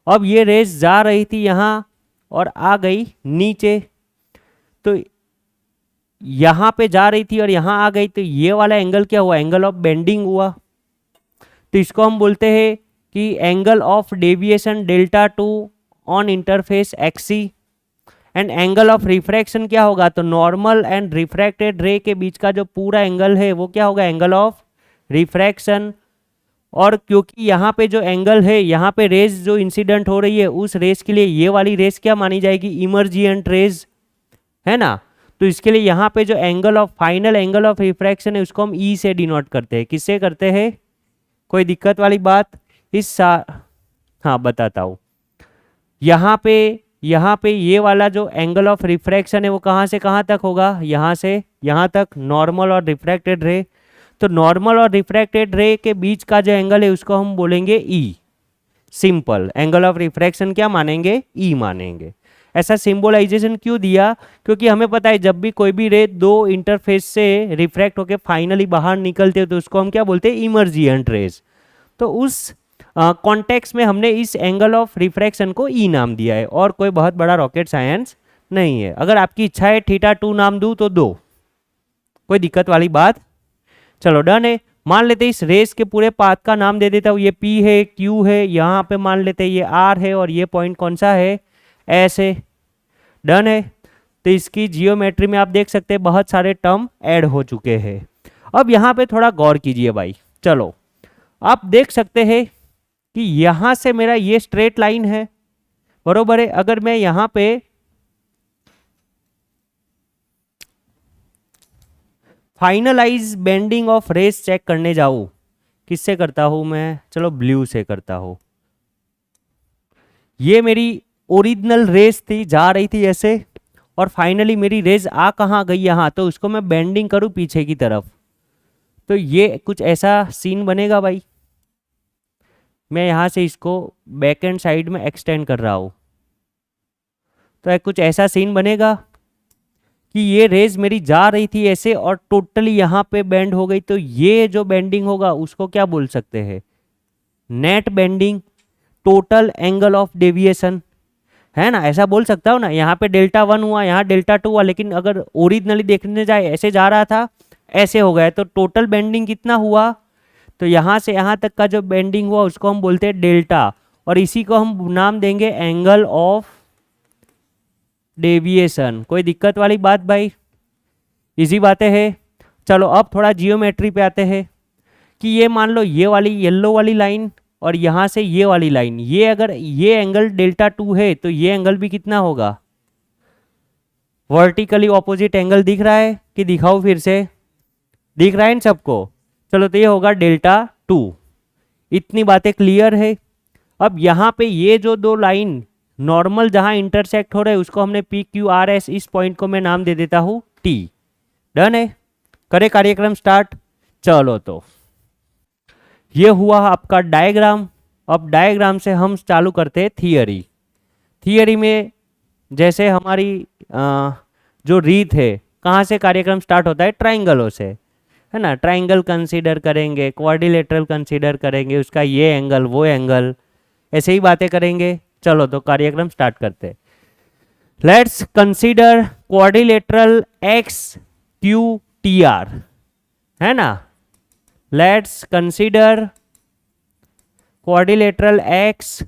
Speaker 1: अब ये रेस जा रही थी यहाँ और आ गई नीचे, तो यहाँ पे जा रही थी और यहाँ आ गई, तो ये वाला एंगल क्या हुआ? एंगल ऑफ बेंडिंग हुआ। तो इसको हम बोलते हैं कि angle of deviation delta two on interface XY. And angle of refraction क्या होगा? तो नॉर्मल एंड रिफ्रैक्टेड रे के बीच का जो पूरा एंगल है वो क्या होगा? Angle of refraction. और क्योंकि यहाँ पे जो एंगल है, यहाँ पे रेज जो इंसिडेंट हो रही है, उस रेस के लिए ये वाली रेस क्या मानी जाएगी? इमर्जिएंट रेज, है ना। तो इसके लिए यहाँ पे जो angle of final angle of refraction है उसको हम ई से डिनोट करते हैं। किससे करते हैं? कोई दिक्कत वाली बात? हाँ बताता हूँ। यहाँ पे ये वाला जो एंगल ऑफ रिफ्रैक्शन है वो कहाँ से कहाँ तक होगा? यहाँ से यहाँ तक, नॉर्मल और रिफ्रैक्टेड रे। तो नॉर्मल और रिफ्रैक्टेड रे के बीच का जो एंगल है उसको हम बोलेंगे ई। सिंपल, एंगल ऑफ रिफ्रैक्शन क्या मानेंगे? ई मानेंगे। ऐसा सिंबलाइजेशन क्यों दिया? क्योंकि हमें पता है जब भी कोई भी रे दो इंटरफेस से रिफ्रैक्ट होकर फाइनली बाहर निकलते हैं तो उसको हम क्या बोलते हैं? इमर्जिएंट रेज। तो उस कॉन्टेक्स्ट में हमने इस एंगल ऑफ रिफ्रैक्शन को ई नाम दिया है, और कोई बहुत बड़ा रॉकेट साइंस नहीं है। अगर आपकी इच्छा है θ2 नाम दूँ तो दो, कोई दिक्कत वाली बात। चलो डन है। मान लेते हैं इस रेस के पूरे पाथ का नाम दे देता हूँ। ये P है, Q है, यहाँ पे मान लेते हैं ये R है, और ये पॉइंट कौन सा है? S है। डन है। तो इसकी जियोमेट्री में आप देख सकते हैं बहुत सारे टर्म ऐड हो चुके हैं। अब यहाँ पे थोड़ा गौर कीजिए भाई। चलो आप देख सकते हैं कि यहाँ से मेरा ये स्ट्रेट लाइन है, बरोबर है। अगर मैं यहाँ पे finalise bending of rays check करने जाऊँ, किससे करता हूँ मैं? चलो ब्लू से करता हूँ। ये मेरी ओरिजिनल रेस थी, जा रही थी ऐसे, और फाइनली मेरी रेस आ कहाँ गई? यहाँ। तो उसको मैं बेंडिंग करूँ पीछे की तरफ, तो ये कुछ ऐसा सीन बनेगा भाई। मैं यहाँ से इसको बैक एंड साइड में एक्सटेंड कर रहा हूँ, तो कुछ ऐसा सीन बनेगा कि ये रेज मेरी जा रही थी ऐसे और टोटली यहाँ पे बेंड हो गई। तो ये जो बेंडिंग होगा उसको क्या बोल सकते हैं? Net bending, total angle of deviation, है ना। ऐसा बोल सकता हूँ ना। यहाँ पे δ1 हुआ, यहाँ δ2 हुआ, लेकिन अगर ओरिजिनली देखने जाए ऐसे जा रहा था, ऐसे हो गया, तो टोटल बेंडिंग कितना हुआ? तो यहाँ से यहाँ तक का जो बेंडिंग हुआ उसको हम बोलते हैं डेल्टा, और इसी को हम नाम देंगे एंगल ऑफ डेविएशन। कोई दिक्कत वाली बात भाई? इजी बातें हैं। चलो अब थोड़ा जियोमेट्री पे आते हैं कि ये मान लो ये वाली येलो वाली लाइन और यहाँ से ये वाली लाइन, ये अगर ये एंगल δ2 है तो ये एंगल भी कितना होगा? वर्टिकली ऑपोजिट एंगल दिख रहा है कि दिखाऊं फिर से? दिख रहा है इन सबको? चलो तो ये होगा δ2। इतनी बातें क्लियर है। अब यहाँ पे ये जो दो लाइन नॉर्मल जहाँ इंटरसेक्ट हो रहे हैं उसको हमने PQRS, इस पॉइंट को मैं नाम दे देता हूँ T। डन है। करे कार्यक्रम स्टार्ट। चलो तो ये हुआ आपका डायग्राम। अब डायग्राम से हम चालू करते हैं थियरी। थियरी में जैसे हमारी जो रीत है, कहाँ से कार्यक्रम स्टार्ट होता है? ट्राइंगलों से, है ना। ट्राइंगल कंसीडर करेंगे, क्वाड्रिलेटरल कंसीडर करेंगे, उसका ये एंगल वो एंगल, ऐसे ही बातें करेंगे। चलो तो कार्यक्रम स्टार्ट करते हैं। लेट्स कंसीडर क्वाड्रिलेटरल XQTR, है ना। Let's consider quadrilateral XQT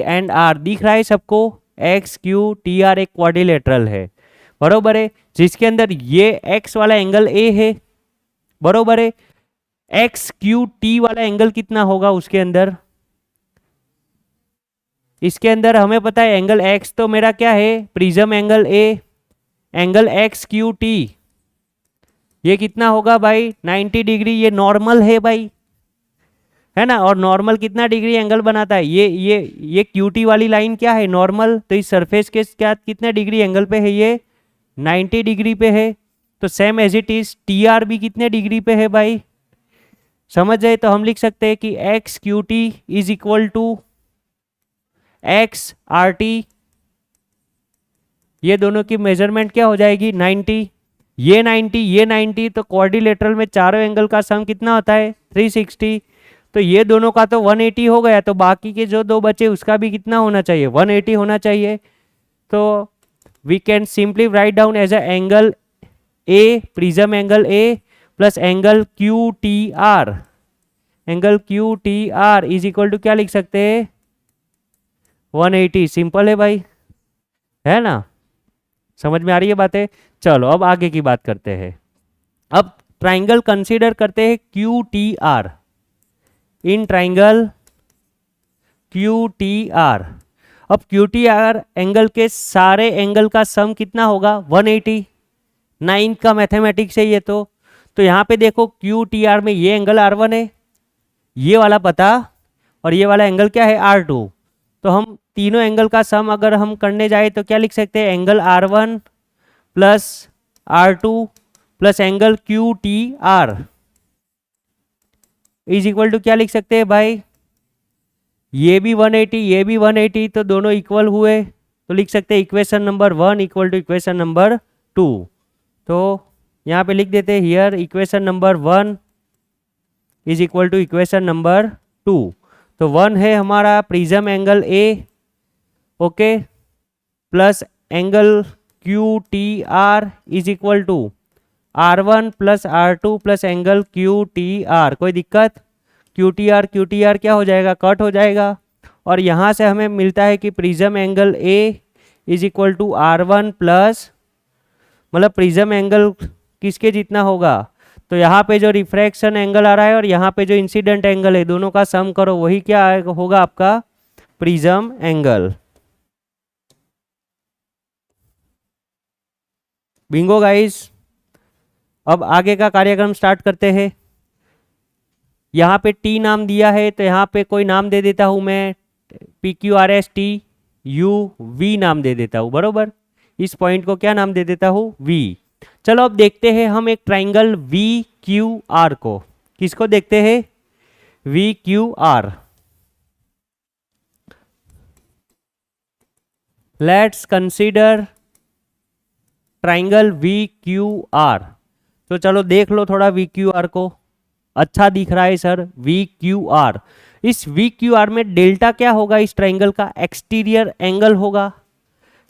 Speaker 1: and R। दिख रहा है सबको? XQTR एक क्वाड्रिलेटरल है, बरोबर है, जिसके अंदर ये X वाला एंगल A है, बरोबर है। XQT वाला एंगल कितना होगा उसके अंदर? इसके अंदर हमें पता है एंगल X तो मेरा क्या है? Prism angle A। Angle XQT ये कितना होगा भाई? 90 डिग्री। ये नॉर्मल है भाई, है ना। और नॉर्मल कितना डिग्री एंगल बनाता है? ये QT वाली लाइन क्या है? नॉर्मल। तो इस सरफेस के क्या कितना डिग्री एंगल पे है? ये 90 डिग्री पे है। तो same as it is TR भी कितने डिग्री पे है भाई? समझ जाए तो हम लिख सकते हैं कि XQT is equal to X R T, ये दोनों की मेजरमेंट क्या हो जाएगी 90, ये 90 ये 90, तो क्वाड्रिलेटरल में चारों एंगल का सम कितना होता है 360। तो ये दोनों का तो 180 हो गया, तो बाकी के जो दो बचे उसका भी कितना होना चाहिए 180 होना चाहिए। तो we can simply write down as a angle A, prism angle A plus angle Q T R, angle Q T R is equal to क्या लिख सकते हैं 180। सिंपल है भाई, है ना, समझ में आ रही है बातें। चलो अब आगे की बात करते हैं। अब ट्राइंगल कंसीडर करते हैं Q T are, in triangle Q T are. अब क्यू टी आर एंगल के सारे एंगल का सम कितना होगा 180, 9 का मैथमेटिक्स है ये तो यहाँ पे देखो क्यू टी आर में ये एंगल R1 है, ये वाला पता, और ये वाला एंगल क्या है R2। तो हम तीनों एंगल का सम अगर हम करने जाए तो क्या लिख सकते हैं angle R1 plus R2 plus angle Q T R is equal to क्या लिख सकते हैं भाई, ये भी 180 ये भी 180, तो दोनों इक्वल हुए, तो लिख सकते हैं equation number 1 equal to equation number 2। तो यहाँ पे लिख देते हैं here equation number 1 is equal to equation number 2। तो 1 है हमारा prism angle A, okay, plus angle Q T R is equal to R1 plus R2 plus angle Q T R. कोई दिक्कत, क्यू टी आर क्या हो जाएगा cut हो जाएगा, और यहाँ से हमें मिलता है कि prism angle A is equal to R1 plus, मतलब प्रिज्म एंगल किसके जितना होगा, तो यहाँ पे जो रिफ्रैक्शन एंगल आ रहा है और यहाँ पे जो इंसिडेंट एंगल है दोनों का सम करो, वही क्या होगा आपका प्रिज्म एंगल। बिंगो गाइस, अब आगे का कार्यक्रम स्टार्ट करते हैं। यहाँ पे टी नाम दिया है तो यहाँ पे कोई नाम दे देता हूँ मैं, P Q R S T U V नाम दे देता हूँ, बरोबर। इस पॉइंट को क्या नाम दे देता हूँ वी। चलो अब देखते हैं हम एक ट्राइंगल वी क्यू आर को, किसको देखते हैं we Q R. Let's consider triangle we Q R. तो चलो देख लो थोड़ा वी क्यू आर को, अच्छा दिख रहा है सर वी क्यू आर। इस वी क्यू आर में डेल्टा क्या होगा इस ट्राइंगल का, एक्सटीरियर एंगल होगा,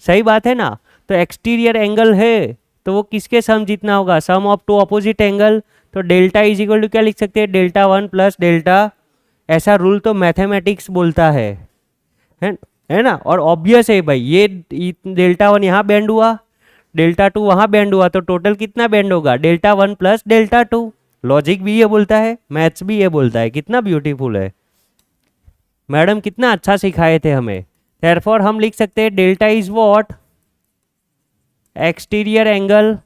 Speaker 1: सही बात है ना। तो एक्सटीरियर एंगल है तो वो किसके सम जितना होगा, सम ऑफ टू अपोजिट एंगल। तो डेल्टा इज इक्वल टू क्या लिख सकते हैं डेल्टा 1 प्लस डेल्टा, ऐसा रूल तो मैथमेटिक्स बोलता है ना। और ऑब्वियस है भाई, ये डेल्टा 1 यहाँ बेंड हुआ, डेल्टा 2 वहाँ बेंड हुआ, तो टोटल कितना बेंड होगा डेल्टा 1 प्लस डेल्टा 2। लॉजिक भी ये बोलता है, मैथ्स भी ये बोलता है, कितना ब्यूटीफुल है, मैडम कितना अच्छा सिखाए थे हमें। देयरफॉर हम लिख सकते हैं delta is what, exterior angle.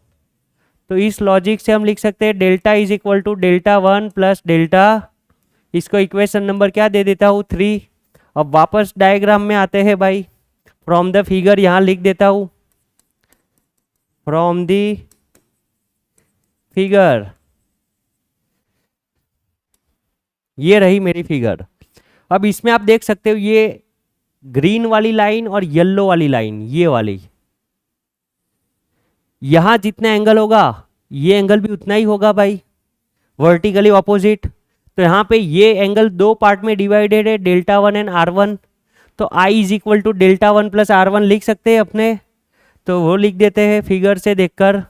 Speaker 1: तो इस लॉजिक से हम लिख सकते हैं delta is equal to delta 1 plus delta, इसको इक्वेशन नंबर क्या दे देता हूँ 3। अब वापस डायग्राम में आते हैं भाई, फ्रॉम द फिगर यहाँ लिख देता हूँ, फ्रॉम द फिगर, ये रही मेरी फिगर। अब इसमें आप देख सकते हो ये ग्रीन वाली लाइन और येलो वाली लाइन, ये वाली, यहां जितना एंगल होगा ये एंगल भी उतना ही होगा भाई, वर्टिकली ऑपोजिट। तो यहाँ पे ये एंगल दो पार्ट में डिवाइडेड है, डेल्टा 1 एंड R1। तो I is equal to delta 1 plus R1 लिख सकते हैं अपने, तो वो लिख देते हैं फिगर से देखकर।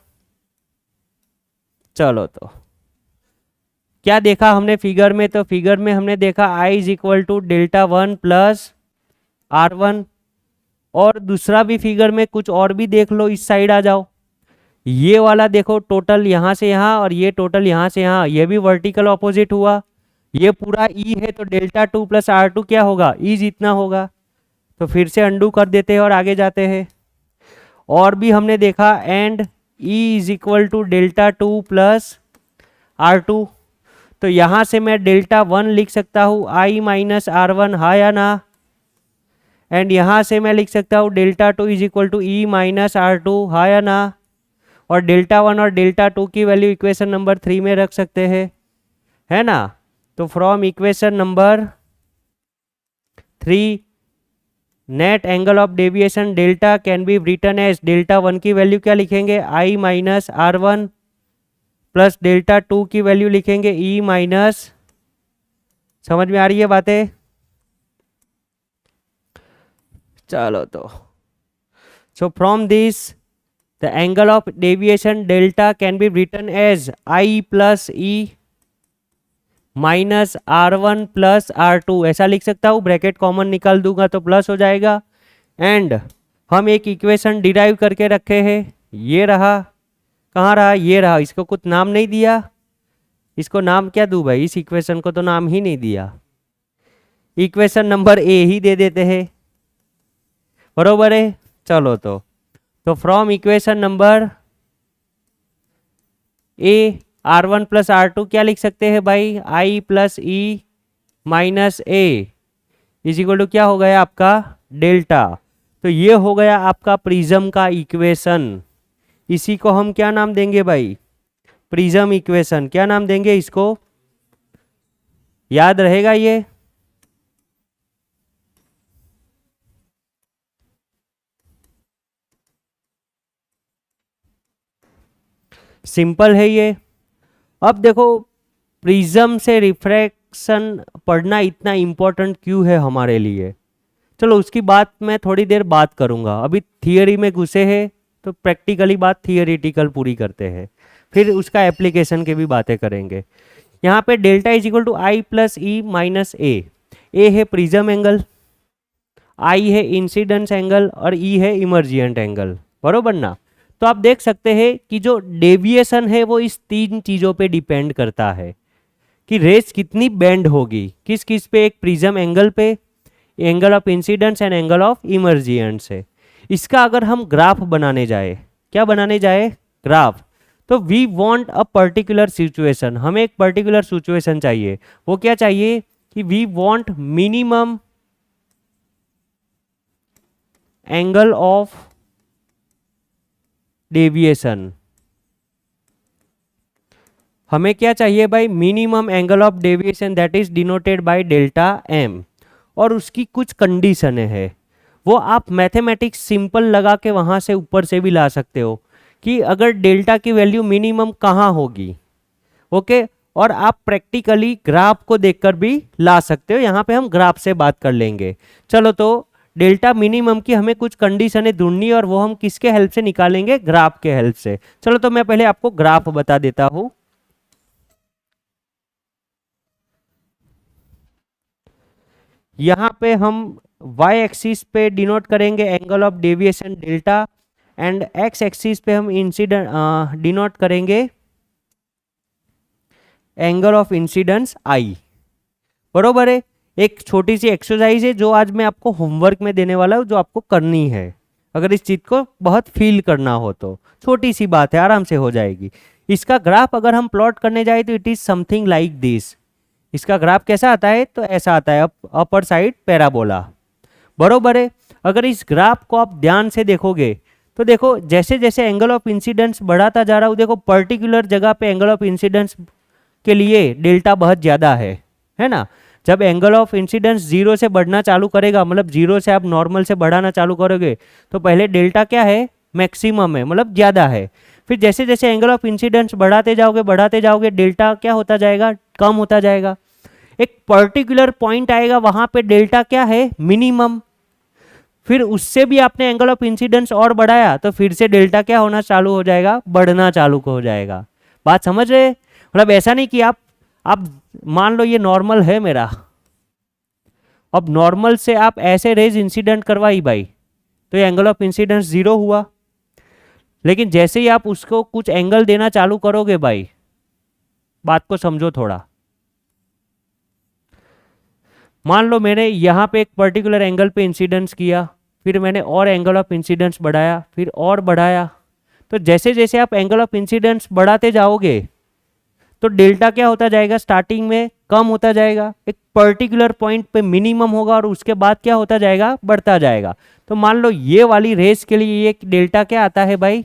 Speaker 1: चलो तो क्या देखा हमने फिगर में, तो फिगर में हमने देखा I is equal to delta 1 plus R1। और दूसरा भी फिगर में कुछ और भी देख लो, इस साइड आ जाओ, ये वाला देखो टोटल यहाँ से यहाँ और ये टोटल यहाँ से यहाँ, ये भी वर्टिकल ऑपोजिट हुआ। ये पूरा E है तो डेल्टा 2 प्लस R2 क्या होगा E जितना होगा। तो फिर से अंडू कर देते हैं और आगे जाते हैं। और भी हमने देखा and E is equal to delta 2 plus R2। तो यहाँ से मैं डेल्टा 1 लिख सकता हूँ I माइनस R1, हाँ या ना। एंड यहाँ से मैं लिख सकता हूँ delta 2 is equal to E minus R2, हाँ या ना। और डेल्टा 1 और डेल्टा 2 की वैल्यू इक्वेशन नंबर 3 में रख सकते हैं, है ना। तो from equation number 3 net angle of deviation delta can be written as, delta 1 की वैल्यू क्या लिखेंगे, I minus R one, plus delta 2 की वैल्यू लिखेंगे ई माइनस, समझ में आ रही है बातें? चलो तो so from this the angle of deviation delta can be written as I plus E minus R one plus R two, ऐसा लिख सकता हूँ, ब्रैकेट कॉमन निकाल दूंगा तो प्लस हो जाएगा। एंड हम एक इक्वेशन डिराइव करके रखे हैं, ये रहा, कहाँ रहा, ये रहा, इसको कुछ नाम नहीं दिया, इसको नाम क्या दूं भाई, इस इक्वेशन को तो नाम ही नहीं दिया, इक्वेशन नंबर ए ही दे देते हैं, बरोबर है। चलो तो from equation number A R one plus R two क्या लिख सकते हैं भाई, I plus E minus A is equal to क्या हो गया आपका डेल्टा। तो ये हो गया आपका प्रिज्म का इक्वेशन, इसी को हम क्या नाम देंगे भाई, प्रिज्म इक्वेशन, क्या नाम देंगे इसको, याद रहेगा ये? सिंपल है ये। अब देखो प्रिज्म से रिफ्रैक्शन पढ़ना इतना इम्पोर्टेंट क्यों है हमारे लिए, चलो उसकी बात मैं थोड़ी देर बात करूंगा, अभी थियरी में घुसे हैं तो प्रैक्टिकली बात थियरिटिकल पूरी करते हैं, फिर उसका एप्लीकेशन की भी बातें करेंगे। यहाँ पे delta is equal to I plus E minus A है प्रिज्म एंगल, आई है इंसिडेंस एंगल और ई है इमर्जिएंट एंगल, बरोबर ना। तो आप देख सकते हैं कि जो डेविएशन है वो इस तीन चीज़ों पे डिपेंड करता है कि रेस कितनी बेंड होगी, किस किस पे, एक प्रिज्म एंगल पे, angle of incidence and angle of emergence है। इसका अगर हम ग्राफ बनाने जाए, क्या बनाने जाए, ग्राफ, तो we want a particular situation, हमें एक पर्टिकुलर सिचुएशन चाहिए, वो क्या चाहिए कि we want minimum angle of deviation, हमें क्या चाहिए भाई, minimum angle of deviation that is denoted by delta M, और उसकी कुछ कंडीशनें हैं, वो आप मैथमेटिक्स सिंपल लगा के वहाँ से ऊपर से भी ला सकते हो कि अगर डेल्टा की वैल्यू मिनिमम कहाँ होगी, ओके, और आप प्रैक्टिकली ग्राफ को देखकर भी ला सकते हो, यहाँ पे हम ग्राफ से बात कर लेंगे। चलो तो डेल्टा मिनिमम की हमें कुछ कंडीशनें ढूंढनी और वो हम किसके हेल्प से निकालेंगे, ग्राफ के हेल्प से। चलो तो मैं पहले आपको ग्राफ बता देता हूँ। यहाँ पे हम y एक्सिस पे डिनोट करेंगे angle of deviation delta, and x axis पे हम इंसिडेंट डिनोट करेंगे एंगल ऑफ इंसिडेंस i, बरोबर है। एक छोटी सी एक्सरसाइज है जो आज मैं आपको होमवर्क में देने वाला हूँ, जो आपको करनी है, अगर इस चीज़ को बहुत फील करना हो तो छोटी सी बात है, आराम से हो जाएगी। इसका ग्राफ अगर हम प्लॉट करने जाए तो it is something like this, इसका ग्राफ कैसा आता है, तो ऐसा आता है, अपर साइड पैराबोला, बरोबर है। अगर इस ग्राफ को आप ध्यान से देखोगे तो देखो जैसे जैसे एंगल ऑफ इंसिडेंस बढ़ाता जा रहा हूँ, देखो पर्टिकुलर जगह पे एंगल ऑफ इंसिडेंस के लिए डेल्टा बहुत ज़्यादा है ना। जब एंगल ऑफ इंसिडेंस जीरो से बढ़ना चालू करेगा, मतलब जीरो से आप नॉर्मल से बढ़ाना चालू करोगे, तो पहले डेल्टा क्या है, मैक्सिमम है, मतलब ज़्यादा है। फिर जैसे जैसे एंगल ऑफ इंसिडेंस बढ़ाते जाओगे डेल्टा क्या होता जाएगा, कम होता जाएगा। एक पर्टिकुलर पॉइंट आएगा वहां पे डेल्टा क्या है, मिनिमम। फिर उससे भी आपने एंगल ऑफ इंसिडेंस और बढ़ाया तो फिर से डेल्टा क्या होना चालू हो जाएगा, बढ़ना चालू हो जाएगा। बात समझ रहे, मतलब ऐसा नहीं कि आप मान लो ये नॉर्मल है मेरा, अब नॉर्मल से आप ऐसे रेज इंसिडेंट करवाई भाई तो ये एंगल ऑफ इंसिडेंस जीरो हुआ, लेकिन जैसे ही आप उसको कुछ एंगल देना चालू करोगे भाई, बात को समझो थोड़ा, मान लो मैंने यहाँ पे एक पर्टिकुलर एंगल पे इंसिडेंस किया, फिर मैंने और एंगल ऑफ इंसिडेंस बढ़ाया, फिर और बढ़ाया, तो जैसे जैसे आप एंगल ऑफ इंसिडेंस बढ़ाते जाओगे तो डेल्टा क्या होता जाएगा, स्टार्टिंग में कम होता जाएगा, एक पर्टिकुलर पॉइंट पे मिनिमम होगा और उसके बाद क्या होता जाएगा, बढ़ता जाएगा। तो मान लो ये वाली रेस के लिए ये डेल्टा क्या आता है भाई,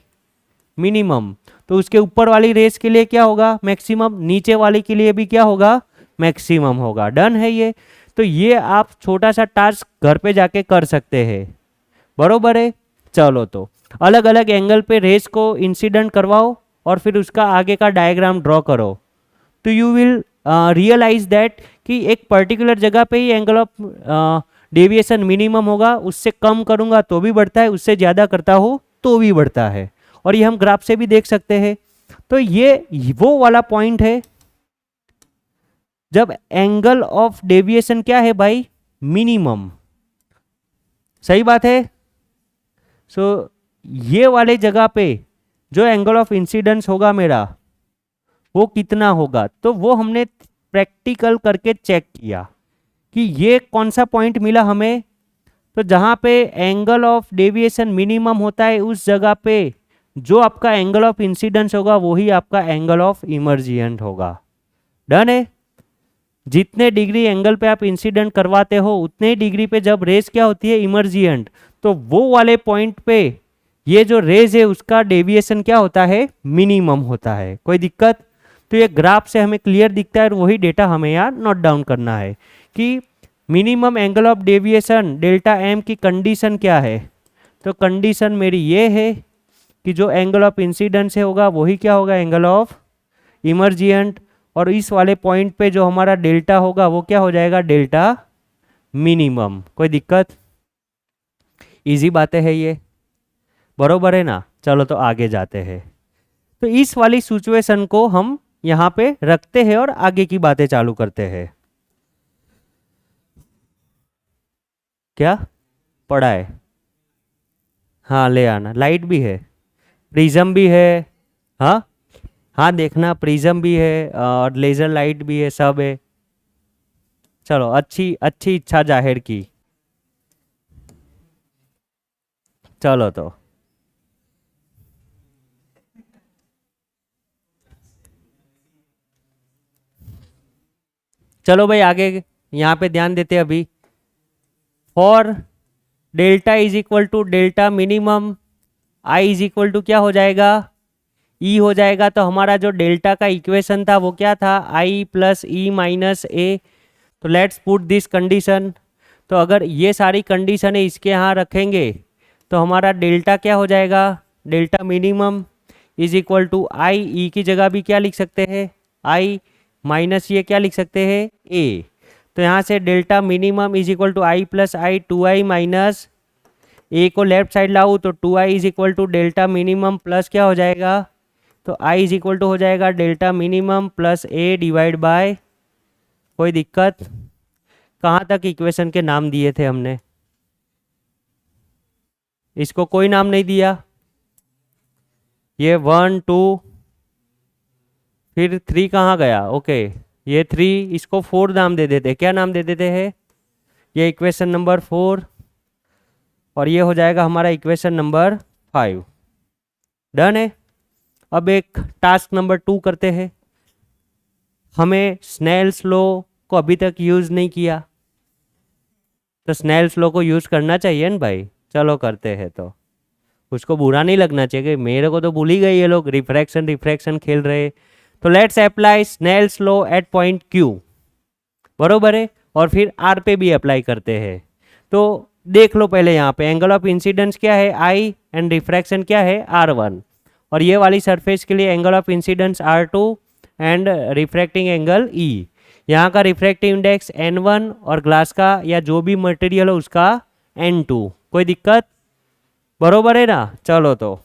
Speaker 1: मिनिमम, तो उसके ऊपर वाली रेस के लिए क्या होगा, मैक्सिमम, नीचे वाली के लिए भी क्या होगा, मैक्सिमम होगा। डन है ये। तो ये आप छोटा सा टास्क घर पे जाके कर सकते हैं, बरोबर है। चलो तो अलग अलग एंगल पे रेस को इंसिडेंट करवाओ और फिर उसका आगे का डायग्राम ड्रॉ करो, तो यू विल रियलाइज दैट कि एक पर्टिकुलर जगह पे ही एंगल ऑफ डेविएशन मिनिमम होगा, उससे कम करूंगा तो भी बढ़ता है, उससे ज़्यादा करता हूँ तो भी बढ़ता है, और ये हम ग्राफ से भी देख सकते हैं। तो ये वो वाला पॉइंट है जब एंगल ऑफ डेविएशन क्या है भाई, मिनिमम, सही बात है। सो ये वाले जगह पे जो एंगल ऑफ इंसिडेंस होगा मेरा वो कितना होगा, तो वो हमने प्रैक्टिकल करके चेक किया कि ये कौन सा पॉइंट मिला हमें। तो जहाँ पे एंगल ऑफ डेविएशन मिनिमम होता है उस जगह पे जो आपका एंगल ऑफ इंसिडेंस होगा वही आपका एंगल ऑफ इमर्जिएंट होगा। डन है। जितने डिग्री एंगल पे आप इंसिडेंट करवाते हो उतने ही डिग्री पे जब रेस क्या होती है, इमर्जिएंट, तो वो वाले पॉइंट पे ये जो रेज है उसका डेविएशन क्या होता है, मिनिमम होता है। कोई दिक्कत? तो ये ग्राफ से हमें क्लियर दिखता है और वही डेटा हमें यहाँ नोट डाउन करना है कि minimum angle of deviation delta M की कंडीशन क्या है। तो कंडीशन मेरी ये है कि जो एंगल ऑफ इंसिडेंस है होगा वही क्या होगा, एंगल ऑफ इमर्जिएंट, और इस वाले पॉइंट पे जो हमारा डेल्टा होगा वो क्या हो जाएगा, डेल्टा मिनिमम। कोई दिक्कत? इजी बातें है ये, बरोबर है ना। चलो तो आगे जाते हैं। तो इस वाली सिचुएशन को हम यहाँ पे रखते हैं और आगे की बातें चालू करते हैं। क्या पढ़ा है? हाँ ले आना, लाइट भी है, प्रिज्म भी है। हाँ हाँ देखना, प्रिज्म भी है और लेजर लाइट भी है, सब है। चलो अच्छी अच्छी इच्छा जाहिर की। चलो तो चलो भाई आगे यहाँ पे ध्यान देते हैं अभी। For delta is equal to delta minimum, I is equal to क्या हो जाएगा, ई हो जाएगा। तो हमारा जो डेल्टा का इक्वेशन था वो क्या था, आई प्लस ई माइनस ए। तो लेट्स पुट दिस कंडीशन। तो अगर ये सारी कंडीशन है इसके यहाँ रखेंगे तो हमारा डेल्टा क्या हो जाएगा, delta minimum is equal to I, E की जगह भी क्या लिख सकते हैं, आई माइनस ये क्या लिख सकते हैं, ए। तो यहाँ से delta minimum is equal to I plus I, two I minus A को लेफ्ट साइड लाऊँ तो two I is equal to delta minimum plus क्या हो जाएगा, तो आई इज इक्वल टू हो जाएगा delta minimum plus A divide by. कोई दिक्कत? कहाँ तक इक्वेशन के नाम दिए थे हमने, इसको कोई नाम नहीं दिया। ये 1 2 फिर 3 कहाँ गया, ओके ये 3, इसको 4 नाम दे देते, क्या नाम दे देते हैं, ये इक्वेशन नंबर 4 और ये हो जाएगा हमारा इक्वेशन नंबर 5। डन है। अब एक टास्क नंबर 2 करते हैं। हमें स्नेल्स लॉ को अभी तक यूज़ नहीं किया, तो स्नेल्स लॉ को यूज़ करना चाहिए ना भाई। चलो करते हैं। तो उसको बुरा नहीं लगना चाहिए कि मेरे को तो भूल ही गए ये लोग, रिफ्रैक्शन रिफ्रैक्शन खेल रहे। तो let's apply Snell's law at point Q, बरोबर है, और फिर आर पे भी अप्लाई करते हैं। तो देख लो पहले यहाँ पे एंगल ऑफ इंसिडेंस क्या है, आई, एंड रिफ्रैक्शन क्या है, R1, और ये वाली सरफेस के लिए angle of incidence R2 and refracting angle E। यहाँ का रिफ्रैक्टिव इंडेक्स N1 और ग्लास का या जो भी मटेरियल हो उसका N2। कोई दिक्कत? बरोबर है ना। चलो तो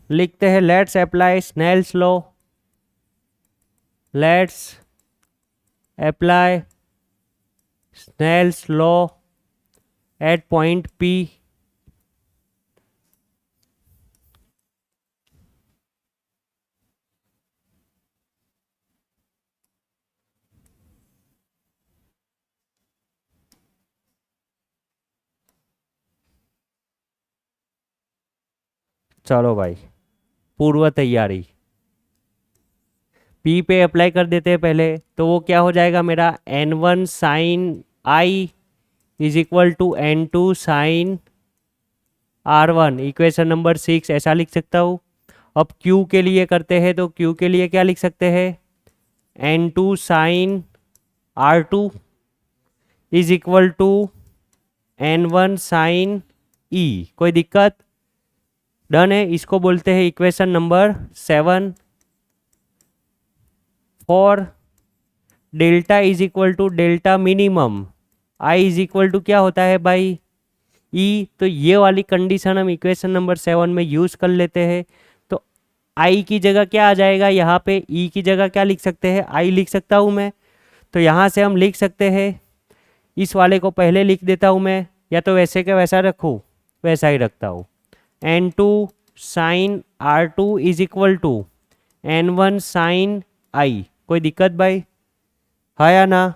Speaker 1: लिखते हैं, let's apply Snell's law, let's apply Snell's law at point P। चलो भाई पूर्व तैयारी, P पे अप्लाई कर देते हैं पहले। तो वो क्या हो जाएगा मेरा, N1 sine I is equal to N2 sine R1, equation number 6 ऐसा लिख सकता हूँ। अब Q के लिए करते हैं तो Q के लिए क्या लिख सकते हैं, N2 sine R2 is equal to N1 sine E। कोई दिक्कत? डन है। इसको बोलते हैं equation number 7। For delta is equal to delta minimum I is equal to क्या होता है भाई? ई। तो ये वाली कंडीशन हम इक्वेशन नंबर 7 में यूज कर लेते हैं। तो आई की जगह क्या आ जाएगा? यहाँ पे ई की जगह क्या लिख सकते हैं? आई लिख सकता हूँ मैं। तो यहाँ से हम लिख सकते हैं, इस वाले को पहले लिख देता हूँ मैं, या तो वैसे के वैसा रखूँ, वैसा ही रखता हूँ। N2 sine R2 is equal to N1 sine I. कोई दिक्कत भाई? है या ना?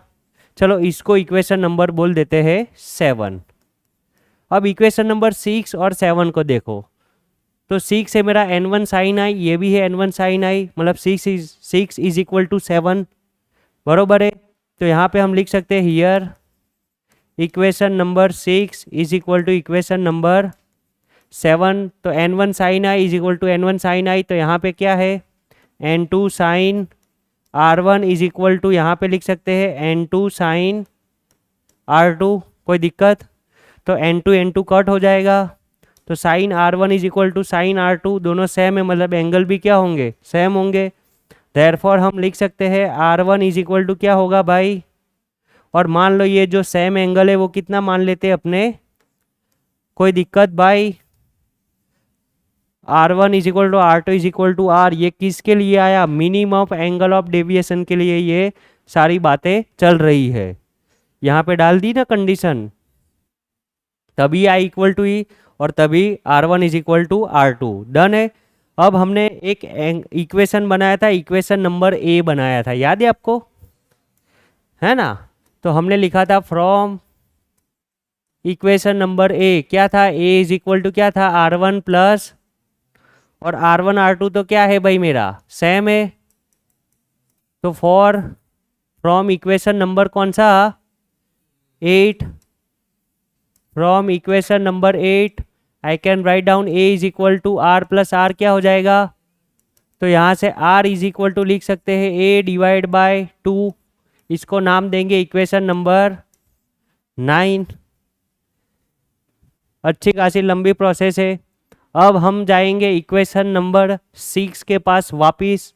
Speaker 1: चलो इसको इक्वेशन नंबर बोल देते हैं 7। अब इक्वेशन नंबर 6 और 7 को देखो। तो 6 है मेरा N1 साइन आई, ये भी है N1 साइन आई, मतलब 6 इज इक्वल टू 7, बरोबर है। तो यहाँ पे हम लिख सकते हैं here equation number 6 is equal to equation number 7। तो N1 sine I is equal to N1 sine I, तो यहाँ पे क्या है? N2 sine R1 is equal to, यहाँ पे लिख सकते हैं N2 साइन R2। कोई दिक्कत? तो N2 कट हो जाएगा, तो sine R1 is equal to sine R2, दोनों सेम है, मतलब एंगल भी क्या होंगे? सेम होंगे। देयरफॉर हम लिख सकते हैं R1 इज इक्वल टू क्या होगा भाई? और मान लो ये जो सेम एंगल है वो कितना मान लेते हैं अपने? कोई दिक्कत भाई? R1 is equal to R2 is equal to R। ये किसके लिए आया? Minimum of angle of deviation के लिए ये सारी बातें चल रही है। यहाँ पे डाल दी ना कंडीशन, तभी I इक्वल टू ई और तभी R1 is equal to R2। Done है। अब हमने एक इक्वेशन बनाया था, इक्वेशन नंबर A बनाया था, याद है आपको? है ना? तो हमने लिखा था फ्रॉम इक्वेशन नंबर A क्या था? A इज इक्वल टू क्या था? R1 प्लस, और R1 R2 तो क्या है भाई मेरा? सेम है। तो फॉर फ्रॉम इक्वेशन नंबर कौन सा? 8। From equation number 8 I can write down A is equal to R plus R। क्या हो जाएगा? तो यहाँ से R इज इक्वल टू लिख सकते हैं A डिवाइड बाय 2। इसको नाम देंगे इक्वेशन नंबर 9। अच्छी खासी लंबी प्रोसेस है। अब हम जाएंगे इक्वेशन नंबर 6 के पास वापिस।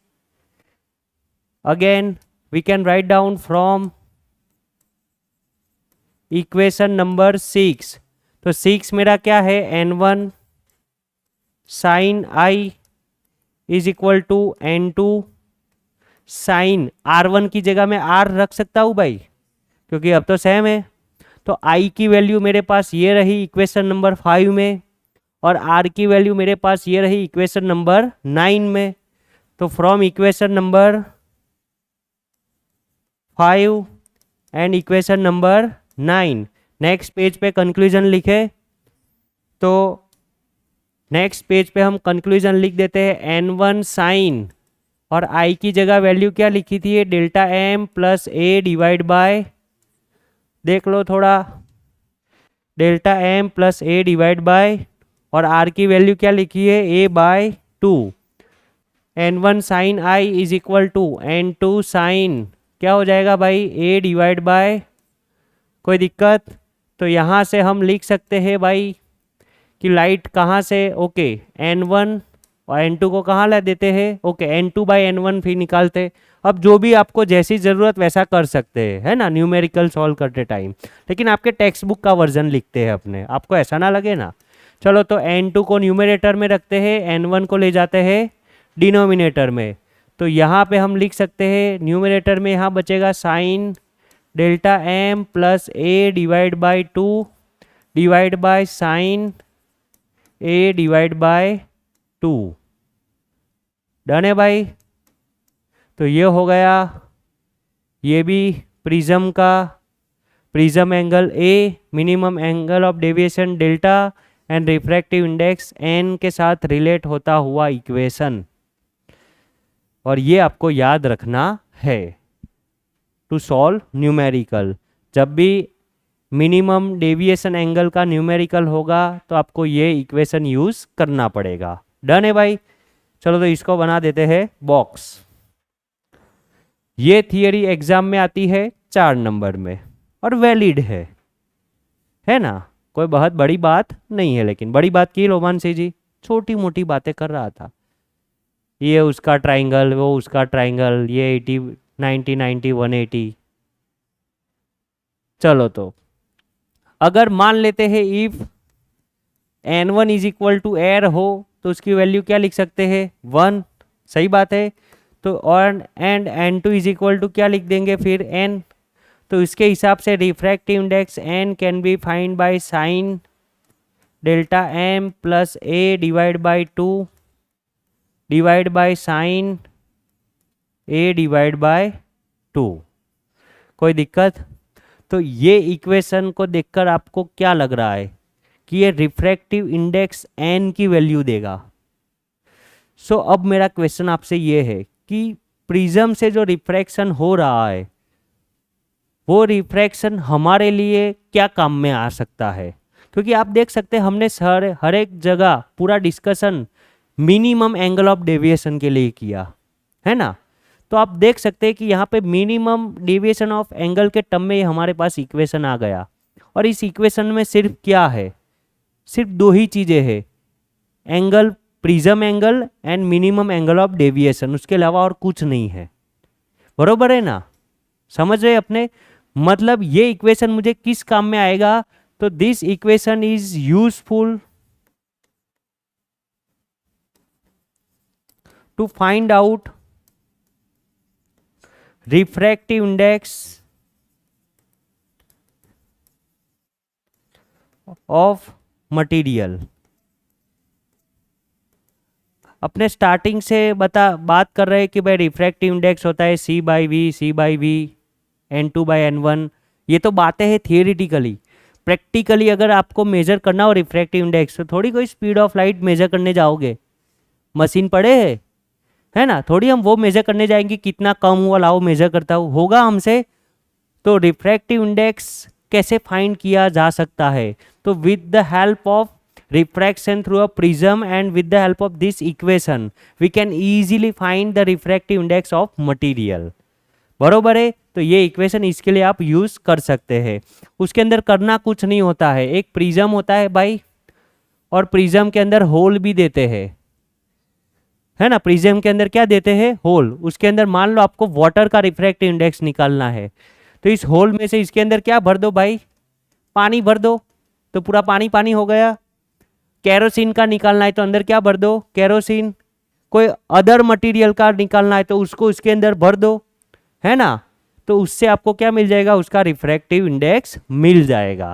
Speaker 1: Again we can write down from equation number 6। तो 6 मेरा क्या है? N1 sine I is equal to N2 sine R1 की जगह में R रख सकता हूँ भाई, क्योंकि अब तो सेम है। तो I की वैल्यू मेरे पास ये रही इक्वेशन नंबर 5 में, और R की वैल्यू मेरे पास ये रही इक्वेशन नंबर 9 में। तो from equation number 5 and equation number 9 next page पे कंक्लूजन लिखे। तो नेक्स्ट पेज पे हम कंक्लूजन लिख देते हैं N1 साइन, और I की जगह वैल्यू क्या लिखी थी? Delta M plus A divide by, देख लो थोड़ा, delta M plus A divide by, और R की वैल्यू क्या लिखी है? A by 2। N1 sine I is equal to N2 sine, क्या हो जाएगा भाई? A divide by. कोई दिक्कत? तो यहाँ से हम लिख सकते हैं भाई कि लाइट कहाँ से? ओके N1 और N2 को कहाँ ला देते हैं? ओके N2 बाई N1 फिर निकालते। अब जो भी आपको जैसी ज़रूरत वैसा कर सकते हैं, है ना, न्यूमेरिकल सॉल्व करते टाइम, लेकिन आपके टेक्स्ट बुक का वर्जन लिखते हैं अपने, आपको ऐसा ना लगे ना। चलो तो N2 को न्यूमरेटर में रखते हैं, N1 को ले जाते हैं डिनोमिनेटर में। तो यहाँ पे हम लिख सकते हैं न्यूमरेटर में यहाँ बचेगा sine delta M plus A divide by 2 divide by sine A divide bye 2। Done है भाई? तो ये हो गया, ये भी प्रिज्म का prism angle A, minimum angle of deviation delta and refractive index N के साथ रिलेट होता हुआ इक्वेशन, और ये आपको याद रखना है टू सॉल्व न्यूमेरिकल। जब भी मिनिमम डेविएशन एंगल का न्यूमेरिकल होगा तो आपको ये इक्वेशन यूज करना पड़ेगा। डन है भाई? चलो तो इसको बना देते हैं बॉक्स। ये थियरी एग्जाम में आती है 4 नंबर में और वैलिड है ना, कोई बहुत बड़ी बात नहीं है। लेकिन बड़ी बात की रोमांसी जी, छोटी मोटी बातें कर रहा था, ये उसका ट्राइंगल, वो उसका ट्राइंगल, ये 80 90 90 180। चलो तो अगर मान लेते हैं if n1 is equal to air हो तो उसकी वैल्यू क्या लिख सकते हैं 1, सही बात है। तो और and n2 is equal to क्या लिख देंगे फिर n। तो इसके हिसाब से refractive index n can be find by sine delta m plus a divide bye 2 divide by sine a divide bye 2। कोई दिक्कत? तो ये इक्वेशन को देखकर आपको क्या लग रहा है कि ये रिफ्रैक्टिव इंडेक्स n की वैल्यू देगा। सो अब मेरा क्वेश्चन आपसे ये है कि प्रिज्म से जो रिफ्रैक्शन हो रहा है वो रिफ्रैक्शन हमारे लिए क्या काम में आ सकता है, क्योंकि आप देख सकते हैं हमने हर एक जगह पूरा discussion minimum angle of deviation के लिए किया है ना। तो आप देख सकते हैं कि यहाँ पे मिनिमम डेविएशन ऑफ एंगल के टर्म में हमारे पास इक्वेशन आ गया। और इस इक्वेशन में सिर्फ क्या है, सिर्फ दो ही चीज़ें हैं, angle prism angle and minimum angle of deviation, उसके अलावा और कुछ नहीं है। बरोबर है ना, समझ रहे अपने? मतलब ये इक्वेशन मुझे किस काम में आएगा, तो this equation is useful to find out refractive index of material. अपने स्टार्टिंग से बात कर रहे हैं कि भाई रिफ्रैक्टिव इंडेक्स होता है C/V N2/N1। ये तो बातें हैं थियोरिटिकली। प्रैक्टिकली अगर आपको मेजर करना हो रिफ्रैक्टिव इंडेक्स तो थोड़ी कोई स्पीड ऑफ लाइट मेजर करने जाओगे, मशीन पड़े है ना, थोड़ी हम वो मेजर करने जाएंगे कितना कम हुआ लाओ मेजर करता हूँ, होगा हमसे। तो रिफ्रैक्टिव इंडेक्स कैसे फाइंड किया जा सकता है, तो with the help of refraction through a prism and with the help of this equation we can easily find the refractive index of material। बरोबर है, तो ये इक्वेशन इसके लिए आप यूज कर सकते हैं। उसके अंदर करना कुछ नहीं होता है, एक प्रिज्म होता है भाई और प्रिज्म के अंदर होल भी देते हैं, है ना। प्रिज्म के अंदर क्या देते हैं, होल। उसके अंदर मान लो आपको वाटर का रिफ्रैक्टिव इंडेक्स निकालना है, तो इस होल में से इसके अंदर क्या भर दो भाई, पानी भर दो, तो पूरा पानी पानी हो गया। केरोसिन का निकालना है तो अंदर क्या भर दो, केरोसिन। कोई अदर मटेरियल का निकालना है तो उसको उसके अंदर भर दो, है ना। तो उससे आपको क्या मिल जाएगा, उसका रिफ्रैक्टिव इंडेक्स मिल जाएगा।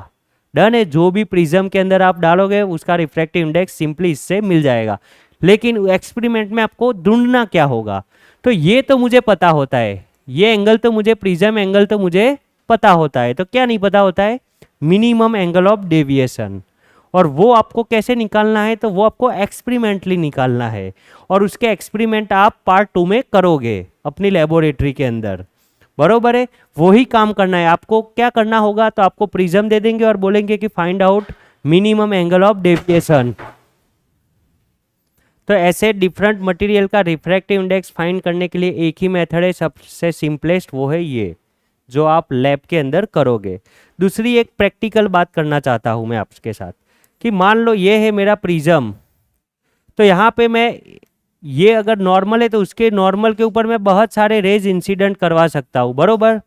Speaker 1: डन है, जो भी प्रिज्म के अंदर आप डालोगे उसका रिफ्रैक्टिव इंडेक्स सिंपली इससे मिल जाएगा। लेकिन एक्सपेरिमेंट में आपको ढूंढना क्या होगा, तो ये तो मुझे पता होता है, ये एंगल तो मुझे प्रिज्म एंगल तो मुझे पता होता है, तो क्या नहीं पता होता है, मिनिमम एंगल ऑफ डेविएशन। और वो आपको कैसे निकालना है, तो वो आपको एक्सपेरिमेंटली निकालना है और उसके एक्सपेरिमेंट आप पार्ट 2 में करोगे अपनी लेबोरेटरी के अंदर। बरोबर है, वही काम करना है आपको। क्या करना होगा, तो आपको प्रिज्म दे देंगे और बोलेंगे कि find out minimum angle of deviation. तो ऐसे डिफरेंट मटेरियल का रिफ्रैक्टिव इंडेक्स फाइंड करने के लिए एक ही मेथड है, सबसे सिंपलेस्ट, वो है ये जो आप लैब के अंदर करोगे। दूसरी एक प्रैक्टिकल बात करना चाहता हूँ मैं आपके साथ कि मान लो ये है मेरा प्रिज्म, तो यहाँ पे मैं ये अगर नॉर्मल है तो उसके नॉर्मल के ऊपर मैं बहुत सारे रेज इंसिडेंट करवा सकता हूँ, बरोबर।